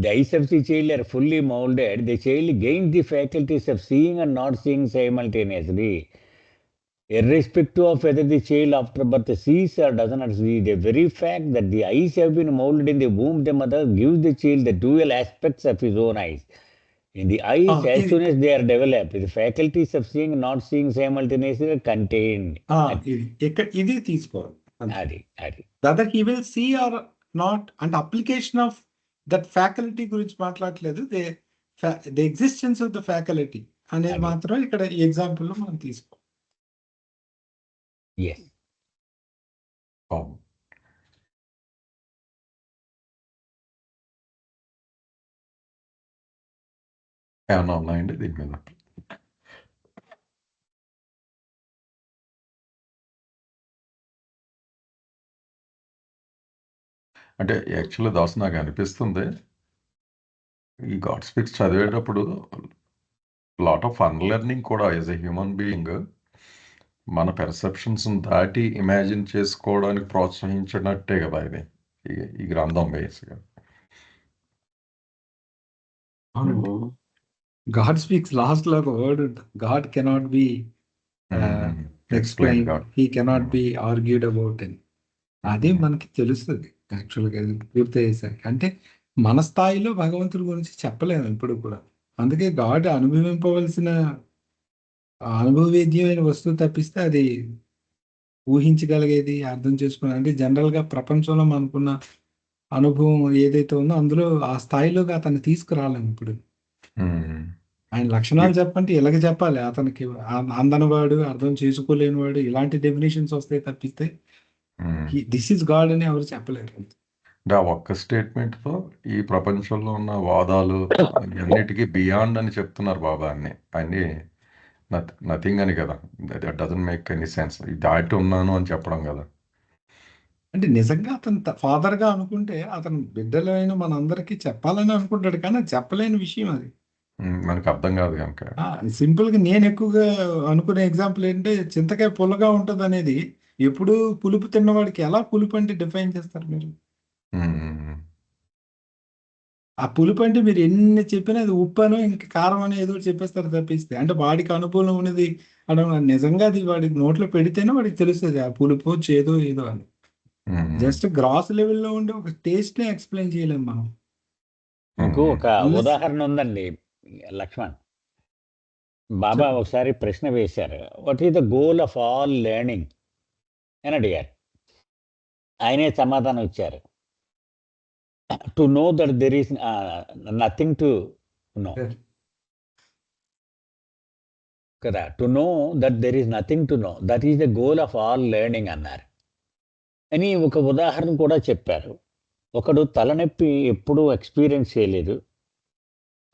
The eyes of the child or fully moulded. The child gain the faculties of seeing and not seeing simultaneously, irrespective of whether the child after birth sees or does not see. The very fact that the eyes have been molded in the womb the mother gives the child the dual aspects of his own eyes. In the eyes, as soon as they are developed, the faculties of seeing and not seeing simultaneously are contained. ఇది తీసుకోవాలి. అది whether he will see or not, and application of that faculty గురించి మాట్లాడలేదు. the existence of the faculty అనేది మాత్రం ఇక్కడ ఈ example లో మనం తీసుకోవాలి. Yes. ఏమన్నా ఉన్నాయండి దీని మీద? అంటే యాక్చువల్లీ దాస్ నాకు అనిపిస్తుంది, ఈ గాడ్ స్పీక్స్ చదివేటప్పుడు లాట్ ఆఫ్ అన్లెర్నింగ్ కూడా యాజ్ ఎ హ్యూమన్ బీయింగ్ మన పెర్సెప్షన్స్ దాటి ఇమాజిన్ చేసుకోవడానికి ప్రోత్సహించినట్టే కదా ఇది ఈ గ్రంథం బేస్గా. గాడ్ స్పీక్స్ లాస్ట్ లో ఒక వర్డ్ ఉంటుంది, God cannot be explain, he cannot be argued about అని. అది మనకి తెలుస్తుంది యాక్చువల్గా పూర్తి అయ్యేసరికి. అంటే మన స్థాయిలో భగవంతుడి గురించి చెప్పలేము ఇప్పుడు కూడా. అందుకే గాడ్ అనుభవింపవలసిన అనుభవవేద్యమైన వస్తువు తప్పిస్తే అది ఊహించగలిగేది, అర్థం చేసుకుని, అంటే జనరల్గా ప్రపంచంలో మనకున్న అనుభవం ఏదైతే ఉందో అందులో ఆ స్థాయిలోకి అతన్ని తీసుకురాలేము ఇప్పుడు. ఆయన లక్షణాలు చెప్పంటే ఇలాగ చెప్పాలి, అతనికి అందనివాడు, అర్థం చేసుకోలేనివాడు, ఇలాంటి డెఫినేషన్స్ వస్తాయి తప్పిస్తే దిస్ ఈస్ గాడ్ అని ఎవరు చెప్పలేరు. అంటే ఆ ఒక్క స్టేట్మెంట్తో ఈ ప్రపంచంలో ఉన్న వాదాలు అన్నిటికీ బియాండ్ అని చెప్తున్నారు బాబా. అన్ని నథింగ్ అని కదా, that doesn't make any sense. దాటి ఉన్నాను అని చెప్పడం కదా. అంటే నిజంగా అతను ఫాదర్గా అనుకుంటే అతను బిడ్డలైన మనందరికీ చెప్పాలని అనుకుంటాడు, కానీ చెప్పలేని విషయం అది. మనకు అర్థం కాదు కనుక. సింపుల్గా నేను ఎక్కువగా అనుకునే ఎగ్జాంపుల్ ఏంటంటే, చింతకాయ పుల్లగా ఉంటుంది అనేది, ఎప్పుడు పులుపు తిన్నవాడికి ఎలా పులుపు అంటే డిఫైన్ చేస్తారు మీరు? ఆ పులుపు అంటే మీరు ఎన్ని చెప్పినా అది ఉప్పు అనో ఇంకా కారం అని ఏదో చెప్పేస్తారు తప్పిస్తే, అంటే వాడికి అనుభవం ఉన్నది అనడం నిజంగా అది వాడికి నోట్లో పెడితేనే వాడికి తెలుస్తుంది ఆ పులుపు చేదో ఏదో అని. జస్ట్ గ్రాస్ లెవెల్లో ఉండే ఒక టేస్ట్ నే ఎక్స్ప్లెయిన్ చేయలేము మనం. మీకు ఒక ఉదాహరణ ఉందండి లక్ష్మణ్. బాబా ఒకసారి ప్రశ్న వేశారు, what is the goal of all learning అని అడిగారు. ఆయనే సమాధానం ఇచ్చారు, to know that there is nothing to know కదా. To know that there is nothing to know, that is the goal of all learning అన్నారు అని ఒక ఉదాహరణ కూడా చెప్పారు. ఒకడు తలనొప్పి ఎప్పుడూ ఎక్స్పీరియన్స్ చేయలేదు,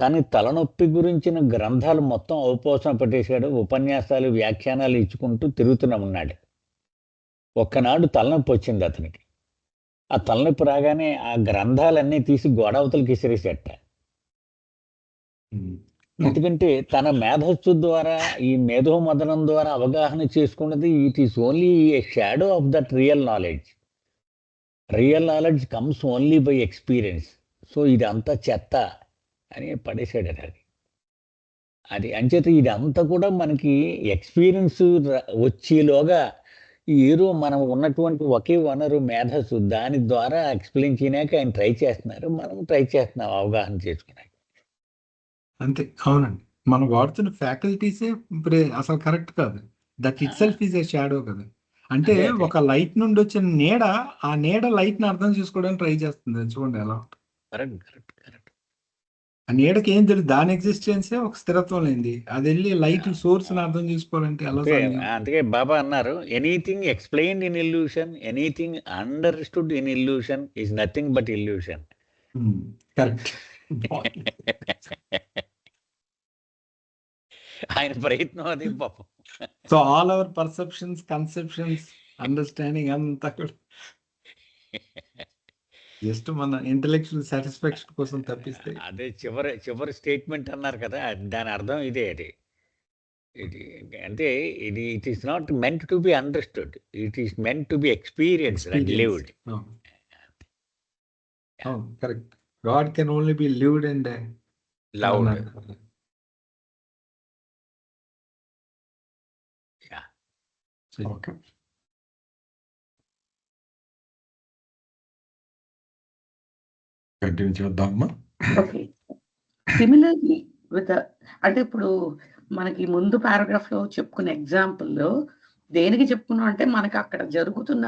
కానీ తలనొప్పి గురించిన గ్రంథాలు మొత్తం ఔపోసన పట్టేశాడు, ఉపన్యాసాలు వ్యాఖ్యానాలు ఇచ్చుకుంటూ తిరుగుతూనే ఉన్నాడు. ఒక్కనాడు తలనొప్పి వచ్చింది అతనికి. ఆ తలనొప్పి రాగానే ఆ గ్రంథాలన్నీ తీసి గోడవతలకి విసిరేసేట. ఎందుకంటే తన మేధస్సు ద్వారా, ఈ మేధో మదనం ద్వారా అవగాహన చేసుకున్నది it is only A shadow of that real knowledge. Real knowledge comes only by experience. So ఇది అంతా చెత్త అని పడేసాడు. అది అంచేత ఇదంతా కూడా మనకి ఎక్స్పీరియన్స్ వచ్చేలోగా ఏదో మనం ఉన్నటువంటి ఒకే వనరు మేధస్సు, దాని ద్వారా ఎక్స్ప్లెయిన్ చేయనాక ఆయన ట్రై చేస్తున్నారు, మనం ట్రై చేస్తున్నాం అవగాహన చేసుకున్నాక. అంతే. అవునండి. మనం వాడుతున్న ఫ్యాకల్టీసే అసలు కరెక్ట్ కాదు. That it self is a shadow కదా. అంటే ఒక లైట్ నుండి వచ్చిన నీడ, ఆ నీడ లైట్ ని అర్థం చేసుకోవడానికి ట్రై చేస్తుంది. చూడండి ఎలా ఉంటుంది. Correct correct correct. ఆ నీడకి ఏం తెలియదు, దాని ఎగ్జిస్టెన్సే ఒక స్థిరత్వం లేనిది. అది వెళ్ళి లైట్ సోర్స్ ని అర్థం చేసుకోవాలంటే ఎలా సాధ్యం? అందుకే బాబా అన్నారు, anything explained in illusion, anything understood in illusion is nothing but illusion. Correct. ఆయన ప్రయత్నం అది పాపం. So all our perceptions, conceptions, understanding అంతా కూడా జస్ట్ మన ఇంటెలెక్చువల్ సాటిస్ఫాక్షన్ కోసం తప్పిస్తే. అదే చివరి స్టేట్మెంట్ అన్నారు కదా, దాని అర్థం ఇదే. ఇది అంటే ఇది it is not meant to be understood, it is meant to be experienced and lived. Correct. God can only B lived and loved. Okay. Continue చేద్దామా? ఓకే. సిమిలర్లీ విత్ అంటే ఇప్పుడు మనకి ముందు పారాగ్రాఫ్ లో చెప్పుకున్న ఎగ్జాంపుల్లో దేనికి చెప్పుకున్నాం అంటే మనకి అక్కడ జరుగుతున్న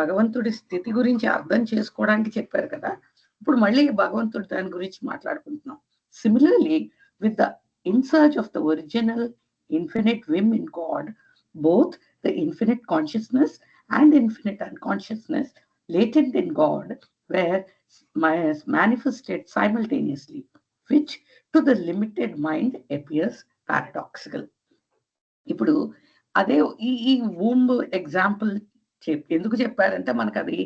భగవంతుడి స్థితి గురించి అర్థం చేసుకోవడానికి చెప్పారు కదా. ఇప్పుడు మళ్ళీ భగవంతుడి దాని గురించి మాట్లాడుకుంటున్నాం. Similarly with the insurge of the original infinite whim in God, both the infinite consciousness and infinite unconsciousness latent in God were manifested simultaneously, which to the limited mind appears paradoxical. ఇప్పుడు అదే ఈ womb example ఎందుకు చెప్పారంటే మనకు అది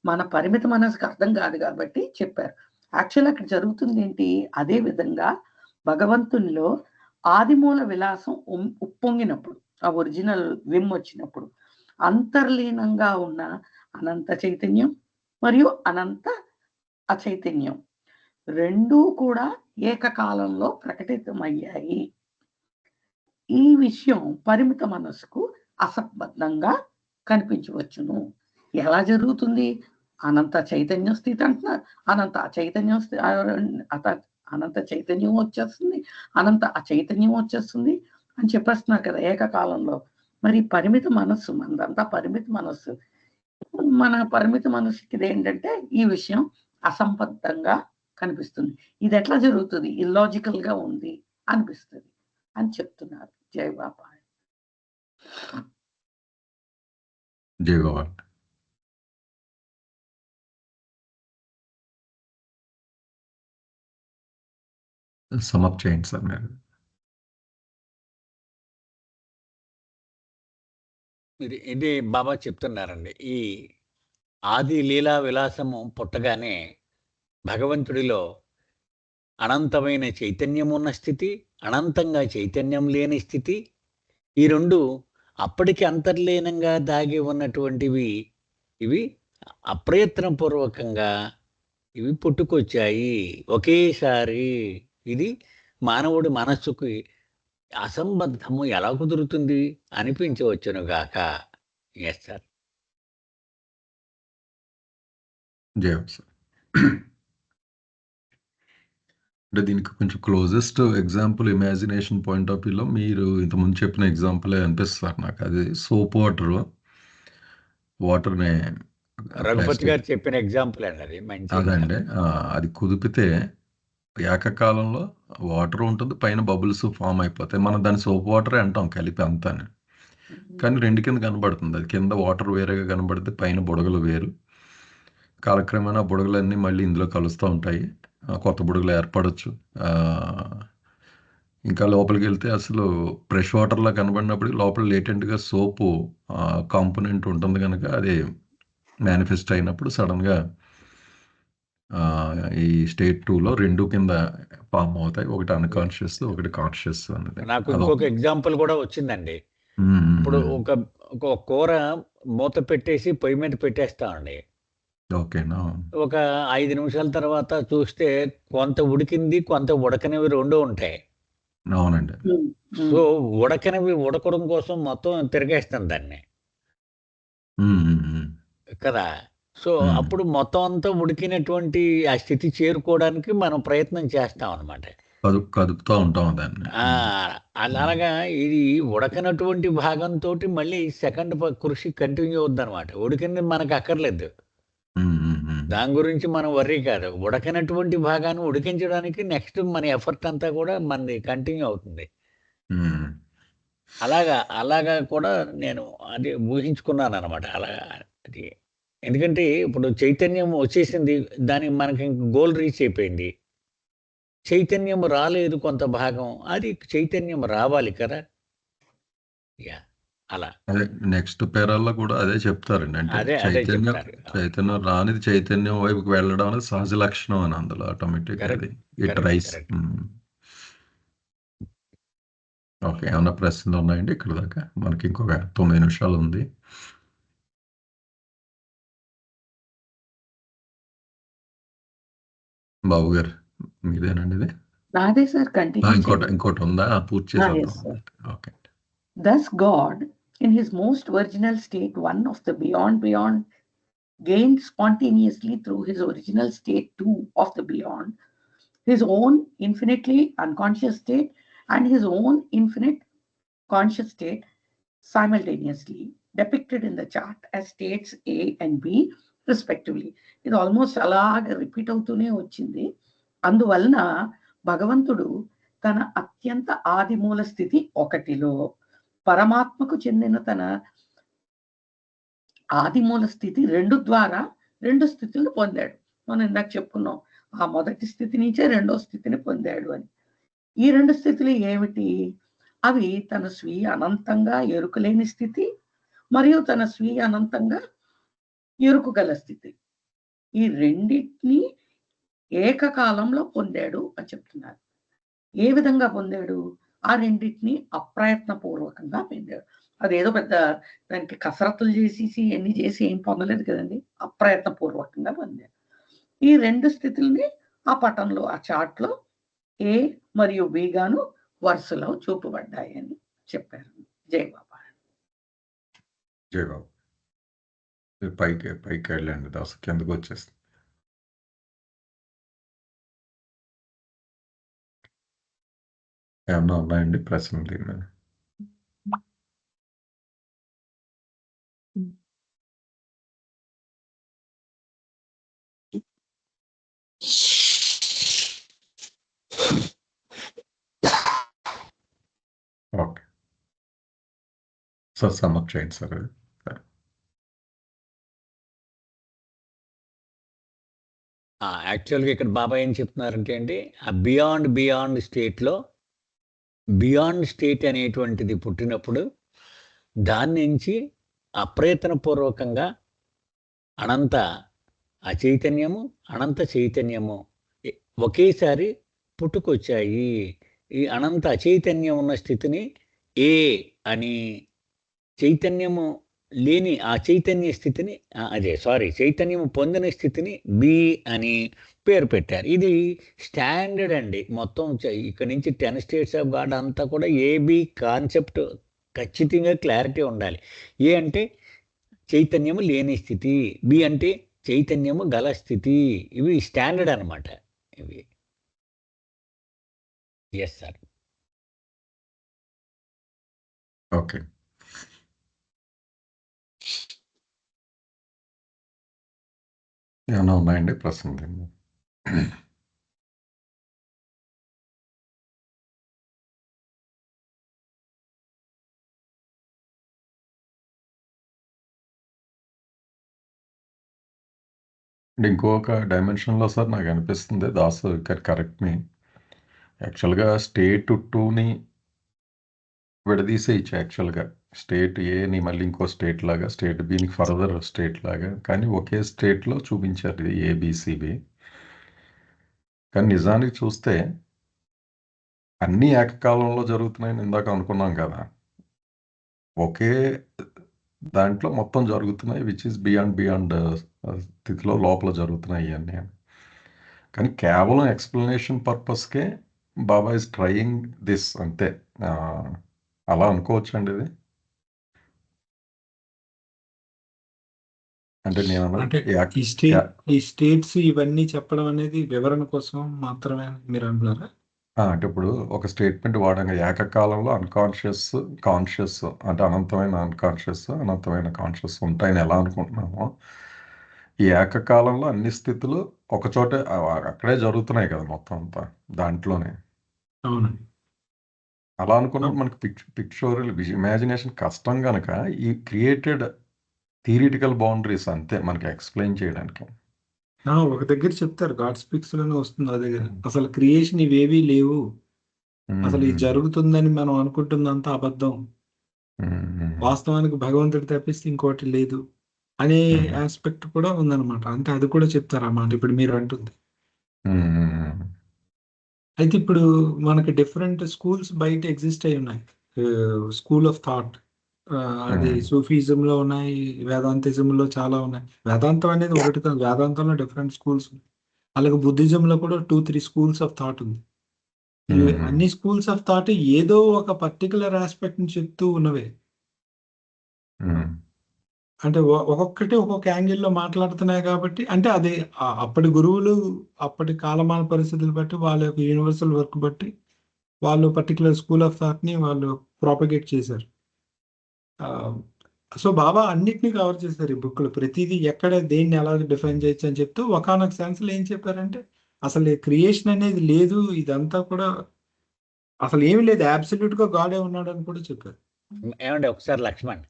మన పరిమిత మనసుకు అర్థం కాదు కాబట్టి చెప్పారు. యాక్చువల్ అక్కడ జరుగుతుంది ఏంటి, అదే విధంగా భగవంతునిలో ఆదిమూల విలాసం ఉప్పొంగినప్పుడు, ఆ ఒరిజినల్ విమ్ వచ్చినప్పుడు అంతర్లీనంగా ఉన్న అనంత చైతన్యం మరియు అనంత అచైతన్యం రెండూ కూడా ఏకకాలంలో ప్రకటితమయ్యాయి. ఈ విషయం పరిమిత మనస్సుకు అసంబద్ధంగా కనిపించవచ్చును. ఎలా జరుగుతుంది? అనంత చైతన్యం స్థితి అంటున్నారు, అనంత చైతన్యం అనంత చైతన్యం వచ్చేస్తుంది, అనంత అచైతన్యం వచ్చేస్తుంది అని చెప్పేస్తున్నారు కదా ఏకకాలంలో. మరి పరిమిత మనస్సు, మనదంతా పరిమిత మనస్సు, మన పరిమిత మనస్సుకి ఏంటంటే ఈ విషయం అసంబద్ధంగా కనిపిస్తుంది. ఇది ఎట్లా జరుగుతుంది? ఇల్లాజికల్ గా ఉంది అనిపిస్తుంది అని చెప్తున్నారు. జై బాబా. జై బాబా. సమప్ చేయండి సార్ మీరు. ఇది బాబా చెప్తున్నారండి. ఈ ఆది లీలా విలాసము పుట్టగానే భగవంతుడిలో అనంతమైన చైతన్యం ఉన్న స్థితి, అనంతంగా చైతన్యం లేని స్థితి, ఈ రెండు అప్పటికి అంతర్లీనంగా దాగి ఉన్నటువంటివి ఇవి అప్రయత్నపూర్వకంగా ఇవి పుట్టుకొచ్చాయి ఒకేసారి. ఇది మానవుడి మనస్సుకి అసంబద్ధము ఎలా కుదురుతుంది అనిపించవచ్చును గాక. Yes sir. జై సార్. అంటే దీనికి కొంచెం closest example imagination point of వ్యూలో మీరు ఇంతకుముందు చెప్పిన ఎగ్జాంపులే అనిపిస్తారు నాకు. అది సోప్ వాటర్ని రఘుపతి గారు చెప్పిన ఎగ్జాంపుల్ అండి అది. అదండి, అది కుదిపితే ఏకకాలంలో వాటర్ ఉంటుంది, పైన బబుల్స్ ఫామ్ అయిపోతాయి. మనం దాన్ని సోప్ వాటరే అంటాం కలిపి అంతానే. కానీ రెండు కింద కనబడుతుంది. అది కింద వాటర్ వేరేగా కనబడితే పైన బుడగలు వేరు. కాలక్రమేణా బుడగలన్నీ మళ్ళీ ఇందులో కలుస్తూ ఉంటాయి. కొత్త బుడగలు ఏర్పడొచ్చు. ఇంకా లోపలికి వెళ్తే అసలు ఫ్రెష్ వాటర్లా కనబడినప్పుడు లోపల లేటెంట్గా సోపు కాంపోనెంట్ ఉంటుంది కనుక అది మేనిఫెస్ట్ అయినప్పుడు సడన్గా ఈ స్టేట్ 2లో 2 కింద ఫామ్ అవుతాయి. ఒకటి అన్కాన్షియస్, ఒకటి కాన్షియస్ అనేది. నాకు ఇంకొక ఎగ్జాంపుల్ కూడా వచ్చిందండి. ఇప్పుడు ఒక కూర మూత పెట్టేసి పొయ్యి మీద పెట్టేస్తామండి. ఓకేనా. ఒక 5 నిమిషాల తర్వాత చూస్తే కొంత ఉడికింది, కొంత ఉడకనివి 2 ఉంటాయి. అవునండి. సో, ఉడకనివి ఉడకడం కోసం మొత్తం తిరగేస్తాం దాన్ని. కదా! సో, అప్పుడు మొత్తం అంతా ఉడికినటువంటి ఆ స్థితి చేరుకోవడానికి మనం ప్రయత్నం చేస్తామనమాట. కదుపుతా ఉంటాం దాన్ని. అలాగా ఇది ఉడకనటువంటి భాగంతోటి మళ్ళీ సెకండ్ కృషి కంటిన్యూ అవుద్దనమాట. ఉడికింది మనకు అక్కర్లేదు. దాని గురించి మనం వర్రీ కాదు. ఉడకనటువంటి భాగాన్ని ఉడికించడానికి నెక్స్ట్ మన ఎఫర్ట్ అంతా కూడా మనది కంటిన్యూ అవుతుంది. అలాగా కూడా నేను అది ఊహించుకున్నాననమాట. అది. ఎందుకంటే ఇప్పుడు చైతన్యం వచ్చేసింది. దానికి మనకి గోల్ రీచ్ అయిపోయింది. చైతన్యం రాలేదు కొంత భాగం. అది చైతన్యం రావాలి కదా! యాహ్! అలా. అదే నెక్స్ట్ పేరాల్లో కూడా అదే చెప్తారండి. అంటే చైతన్యం రానిది చైతన్యం వైపుకి వెళ్ళడం అనేది సహజ లక్షణం అని అందులో ఆటోమేటిక్‌గా అది ఇట్ రైస్. ఓకే. ఏమన్నా ప్రశ్నలు ఉన్నాయండి ఇక్కడి దాకా? మనకి ఇంకొక 9 నిమిషాలు ఉంది. బాబు గారు మీదేనండి ఇది? నాదే సార్. కంటిన్యూ ఇంకోటి ఉందా? పూర్తి చేసేద్దాం. Okay. Thus God, in his most virginal state, one of the beyond, gained spontaneously through his original state 2 of the beyond, his own infinitely unconscious state and his own infinite conscious state simultaneously, depicted in the chart as states A and B respectively. ఇది almost అలాగా repeat అవుతూనే వచ్చింది. అందువలన భగవంతుడు తన అత్యంత ఆదిమూల స్థితి 1లో పరమాత్మకు చెందిన తన ఆదిమూల స్థితి 2 ద్వారా 2 స్థితులను పొందాడు. మనం ఇందాక చెప్పుకున్నాం. ఆ మొదటి స్థితి నుంచే 2వ స్థితిని పొందాడు అని. ఈ 2 స్థితులు ఏమిటి? అవి తన స్వీయ అనంతంగా ఎరుకలేని స్థితి మరియు తన స్వీయ అనంతంగా ఎరుకగల స్థితి. ఈ రెండింటిని ఏకకాలంలో పొందాడు అని చెప్తున్నారు. ఏ విధంగా పొందాడు? ఆ రెండింటిని అప్రయత్నపూర్వకంగా పొందాడు. అదేదో పెద్ద దానికి కసరత్తులు చేసేసి ఎన్ని చేసి ఏం పొందలేదు కదండి. అప్రయత్నపూర్వకంగా పొందాడు. ఈ 2 స్థితుల్ని ఆ పటంలో ఆ చార్ట్‌లో ఏ మరియు బి గాను వరుసలో చూపబడ్డాయని చెప్పారు. జై బాబా. జై బాబా. పైకి వెళ్ళండి. దాసు కిందకు వచ్చేస్తుంది. ఏమన్నా ఉన్నాయండి ప్రశ్నలు దీని మీద? ఓకే. సార్ సమ్మప్ చేయండి సార్ అది. యాక్చువల్‌గా ఇక్కడ బాబా ఏం చెప్తున్నారంటే అండి, ఆ బియాండ్ స్టేట్‌లో బియాండ్ స్టేట్ అనేటువంటిది పుట్టినప్పుడు దాని నుంచి అప్రయత్నపూర్వకంగా అనంత అచైతన్యము, అనంత చైతన్యము ఒకేసారి పుట్టుకొచ్చాయి. ఈ అనంత అచైతన్యం ఉన్న స్థితిని ఏ అని, చైతన్యము లేని ఆ చైతన్య స్థితిని చైతన్యము పొందిన స్థితిని బి అని పేరు పెట్టారు. ఇది స్టాండర్డ్ అండి. మొత్తం ఇక్కడ నుంచి 10 స్టేట్స్ ఆఫ్ గాడ్ అంతా కూడా ఏబి కాన్సెప్ట్ ఖచ్చితంగా క్లారిటీ ఉండాలి. ఏ అంటే చైతన్యము లేని స్థితి, బి అంటే చైతన్యము గల స్థితి. ఇవి స్టాండర్డ్ అనమాట. ఇవి ఎస్ సార్. ఓకే. ఏమన్నా ఉన్నాయండి ప్రశ్నలు? అండ్ ఇంకొక డైమెన్షన్లో సార్ నాకు అనిపిస్తుంది, దాసు కరెక్ట్ మీ, యాక్చువల్గా స్టేట్ 2ని విడదీసేయచ్చు యాక్చువల్గా. స్టేట్ ఏని మళ్ళీ ఇంకో స్టేట్ లాగా, స్టేట్ బిని ఫర్దర్ స్టేట్ లాగా, కానీ ఒకే స్టేట్లో చూపించారు ఇది ఏబిసిబి. కానీ నిజానికి చూస్తే అన్నీ ఏకకాలంలో జరుగుతున్నాయని ఇందాక అనుకున్నాం కదా, ఒకే దాంట్లో మొత్తం జరుగుతున్నాయి, విచ్ ఇస్ బియాండ్ స్థితిలో లోపల జరుగుతున్నాయి ఇవన్నీ. కానీ కేవలం ఎక్స్ప్లెనేషన్ పర్పస్కే బాబా ఇస్ ట్రయింగ్ దిస్ అంతే. అలా అనుకోవచ్చు అండి ఇది. అంటే నేను అంటే ఈ స్టేట్స్ ఇవన్నీ చెప్పడం అనేది వివరణ కోసం మాత్రమే మీరు అంటున్నారా? అంటే ఇప్పుడు ఒక స్టేట్మెంట్ వాడంగా ఏకకాలంలో అన్కాన్షియస్, కాన్షియస్, అంటే అనంతమైన అన్కాన్షియస్, అనంతమైన కాన్షియస్ ఉంటాయని ఎలా అనుకుంటున్నామో, ఈ ఏకకాలంలో అన్ని స్థితులు ఒకచోటే అక్కడే జరుగుతున్నాయి కదా మొత్తం అంతా దాంట్లోనే. అవునండి. అలా అనుకున్నప్పుడు మనకి పిక్చోరల్ ఇమాజినేషన్ కష్టం కనుక ఈ క్రియేటెడ్ థియరిటికల్ బౌండరీస్ అంతే మనకి ఎక్స్ప్లెయిన్ చేయడానికి. ఒక దగ్గర చెప్తారు, గాడ్ స్పీక్స్ లోనే వస్తుంది ఆ దగ్గర, అసలు క్రియేషన్ ఇవేవీ లేవు, అసలు ఇది జరుగుతుందని మనం అనుకుంటుందంతా అబద్ధం, వాస్తవానికి భగవంతుడి తప్పిస్తే ఇంకోటి లేదు అనే ఆస్పెక్ట్ కూడా ఉందన్నమాట. అంటే అది కూడా చెప్తారు అన్నమాట ఇప్పుడు మీరు అంటుంది. అయితే ఇప్పుడు మనకి డిఫరెంట్ స్కూల్స్ బయట ఎగ్జిస్ట్ అయి ఉన్నాయి. స్కూల్ ఆఫ్ థాట్, అది సూఫిజంలో ఉన్నాయి, వేదాంతిజంలో చాలా ఉన్నాయి. వేదాంతం అనేది ఒకటి కాదు, వేదాంతంలో డిఫరెంట్ స్కూల్స్ ఉన్నాయి. అలాగే బుద్ధిజంలో కూడా 2-3 స్కూల్స్ ఆఫ్ థాట్ ఉంది. అన్ని స్కూల్స్ ఆఫ్ థాట్ ఏదో ఒక పర్టికులర్ ఆస్పెక్ట్ ని చెప్తూ ఉన్నవే. అంటే ఒక్కొక్కటి ఒక్కొక్క యాంగిల్లో మాట్లాడుతున్నాయి కాబట్టి, అంటే అది అప్పటి గురువులు అప్పటి కాలమాన పరిస్థితులు బట్టి వాళ్ళ యొక్క యూనివర్సల్ వర్క్ బట్టి వాళ్ళు పర్టికులర్ స్కూల్ ఆఫ్ థాట్ ని వాళ్ళు ప్రాపగేట్ చేశారు. సో బాబా అన్నిటినీ కవర్ చేశారు ఈ బుక్ లో. ప్రతిదీ ఎక్కడ దేన్ని ఎలా డిఫైన్ చేయొచ్చు అని చెప్తూ ఒకానొక సెన్స్ లో ఏం చెప్పారంటే, అసలు క్రియేషన్ అనేది లేదు, ఇదంతా కూడా అసలు ఏమి లేదు, అబ్సల్యూట్ గా గాడే ఉన్నాడు అని కూడా చెప్పారు. ఏమండి ఒకసారి లక్ష్మణ్,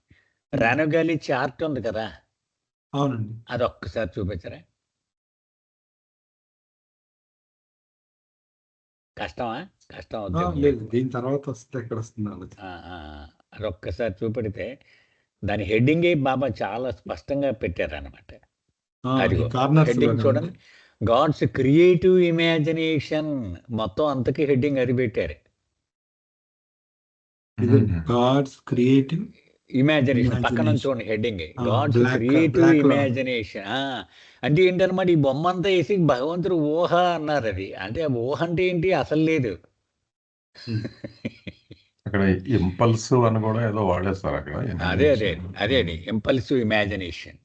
రానుగాలి చార్ట్ ఉంది కదా, అవునండి, అది ఒక్కసారి చూపించరా? కష్టమా? కష్టం అవుతుంది. లేదు, దీని తర్వాత వస్తే ఎక్కడ వస్తుంది అది ఒక్కసారి చూపెడితే దాని హెడ్డింగ్ బాబా చాలా స్పష్టంగా పెట్టారనమాట. హెడ్డింగ్ చూడండి, గాడ్స్ క్రియేటివ్ ఇమాజినేషన్, మొత్తం అంతకీ హెడ్డింగ్ అది పెట్టారు. గాడ్స్ క్రియేటివ్ ఇమాజినేషన్ పక్కన చూడండి హెడ్డింగ్, గాడ్స్ క్రియేటివ్ ఇమాజినేషన్. అంటే ఏంటన్నమాట, ఈ బొమ్మ అంతా వేసి భగవంతుడు ఊహ అన్నారు. అది అంటే ఊహ అంటే ఏంటి, అసలు లేదు. అక్కడ ఇంపల్సివ్ అని కూడా ఏదో వాడేస్తారు అక్కడ. అదే impulsive imagination.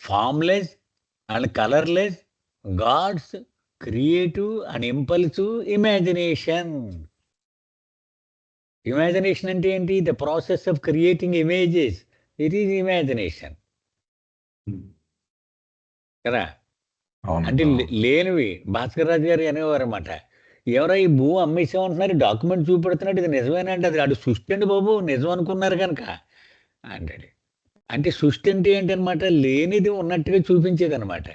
Formless and colourless God's creative and impulsive imagination. Imagination అంటే ఏంటి? The process of creating images, it is imagination కదా. అంటే లేనివి భాస్కర్ రాజు గారు అనేవారు అనమాట, ఎవరో ఈ భూ అమ్మేసామంటున్నారు, డాక్యుమెంట్ చూపెడుతున్నాడు, ఇది నిజమేనంటే అది అటు సృష్టి అండి బాబు, నిజం అనుకున్నారు కనుక అంటాడు. అంటే సృష్టి అంటే ఏంటి అనమాట, లేనిది ఉన్నట్టుగా చూపించేది అనమాట.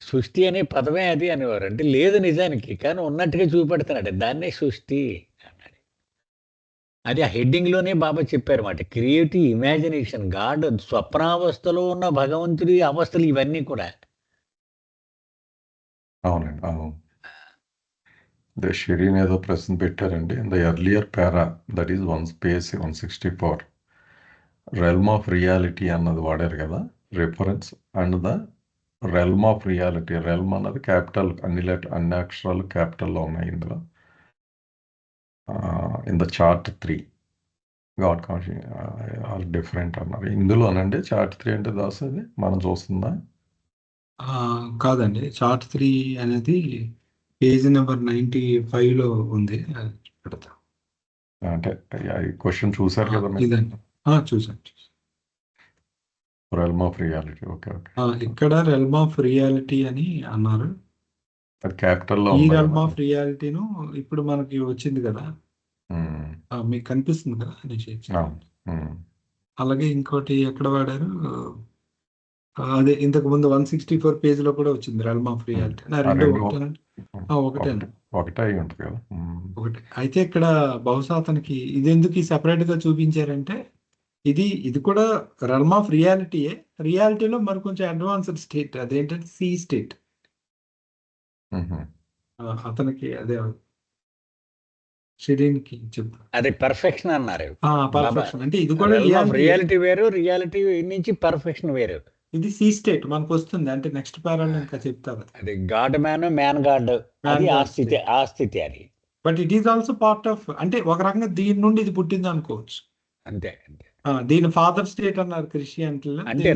సృష్టి అనే పదమే అది అనేవారు. అంటే లేదు నిజానికి, కానీ ఉన్నట్టుగా చూపెడుతున్నాడు, దాన్నే సృష్టి అన్నాడు. అది ఆ హెడ్డింగ్లోనే బాబా చెప్పారు అన్నమాట, క్రియేటివ్ ఇమాజినేషన్. గాడ్ స్వప్నావస్థలో ఉన్న భగవంతుడి అవస్థలు ఇవన్నీ కూడా. అవునండి, అవును. షిరీన్ ఏదో ప్రశ్న పెట్టారండి. In the earlier para, that is 164, realm of reality అన్నది వాడారు కదా reference. And the realm of reality, realm అన్నది క్యాపిటల్, అన్ని అక్షరాలు క్యాపిటల్లో ఉన్నాయి ఇందులో. In the chart 3 God conscious all different అన్నారు ఇందులోనండి. చార్ట్ 3 అంటే దాస్ అది మనం చూస్తుందా? కాదండి, చార్ట్ 3 అనేది పేజ్ నెంబర్ 95 లో ఉంది. అంటే క్వశ్చన్ చూసారు కదా ఇదండి, చూసాను. Realm of reality, okay. ఇక్కడ రెల్మ్ ఆఫ్ రియాలిటీ అని అన్నారు. అది క్యాపిటల్లో ఈ రెల్మ్ ఆఫ్ రియాలిటీను ఇప్పుడు మనకి వచ్చింది కదా, మీకు కనిపిస్తుంది కదా. అలాగే ఇంకోటి ఎక్కడ వాడారు, అదే ఇంతకు ముందు 164 పేజీలో కూడా వచ్చింది రెల్మ్ ఆఫ్ రియాలిటీ. రెండు ఒకటేనండి. ఒకటే అయి ఉంటుంది కదా. ఒకటే. అయితే ఇక్కడ బహుశా అతనికి ఇది ఎందుకు సెపరేట్ గా చూపించారంటే ఇది కూడా రెల్మ్ ఆఫ్ రియాలిటీయే, రియాలిటీలో మరి కొంచెం అడ్వాన్స్డ్ స్టేట్, అదేంటంటే సి స్టేట్. అతనికి అదే షిరీన్కి చెప్తాను, అది పర్ఫెక్షన్ అన్నారు. పర్ఫెక్షన్ అంటే ఇది కూడా రియాలిటీ వేరు, రియాలిటీ నుంచి పర్ఫెక్షన్ వేరు. ఇది సి స్టేట్ మనకు వస్తుంది, అంటే నెక్స్ట్ పారాలో ఇంకా చెప్తారు. అది గాడ్ మ్యాన్ గాడ్, అది ఆ స్థితి అది. But it is also part of, అంటే ఒక రకంగా దీని నుండి ఇది పుట్టింది అనుకోవచ్చు. అంతే. దీని ఫాదర్ స్టేట్ అన్నారు క్రిస్టియానిటీలో. అంటే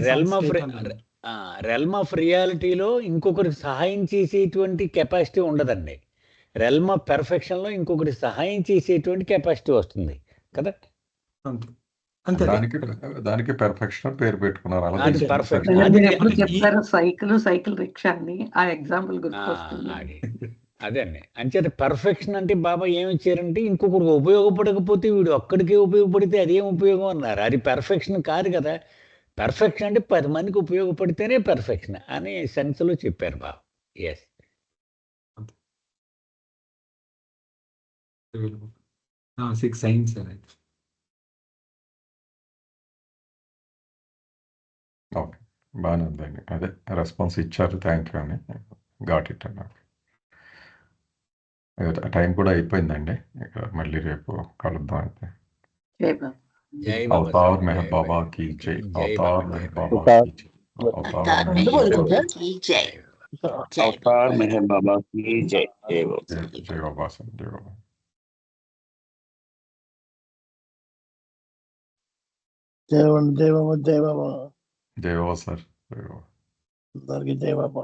రెల్మ్ ఆఫ్ రియాలిటీలో ఇంకొకరికి సహాయం చేసేటువంటి కెపాసిటీ ఉండదండి. రెల్మ్ ఆఫ్ పెర్ఫెక్షన్ లో ఇంకొకరికి సహాయం చేసేటువంటి కెపాసిటీ వస్తుంది కదా. అంతే, దానికి పెర్ఫెక్షన్ పేరు పెట్టుకున్నారు. అది పర్ఫెక్ట్. చెప్పారు సైకిల్ రిక్షా అని, ఆ ఎగ్జాంపుల్ గుర్తొస్తుంది. అదే అండి. అంచేత పెర్ఫెక్షన్ అంటే బాబా ఏమి ఇచ్చారంటే ఇంకొకరికి ఉపయోగపడకపోతే వీడు ఒక్కడికే ఉపయోగపడితే అదేం ఉపయోగం అన్నారు. అది పెర్ఫెక్షన్ కాదు కదా. పెర్ఫెక్షన్ అంటే 10 మందికి ఉపయోగపడితేనే పెర్ఫెక్షన్ అనే సెన్స్లో చెప్పారు బాబా. Yes, science. ఓకే, బాగానే ఉందండి. అదే రెస్పాన్స్ ఇచ్చారు, థ్యాంక్ యూ అని. గాట్ ఇట్ అన్న. టైం కూడా అయిపోయిందండి. ఇక మళ్ళీ రేపు కలుద్దాం. అయితే అవతార్ మెహర్ బాబా కీ జై, అవతార్ మెహర్ బాబా కీ జై, అవతార్ మెహర్ బాబా కీ జై, అవతార్ మెహర్ బాబా కీ జై. జై బాబా సార్, జై బాబా. జై బాబా, జై బాబా, జై బాబా సార్, జై బాబా. అందరికీ జై బాబా.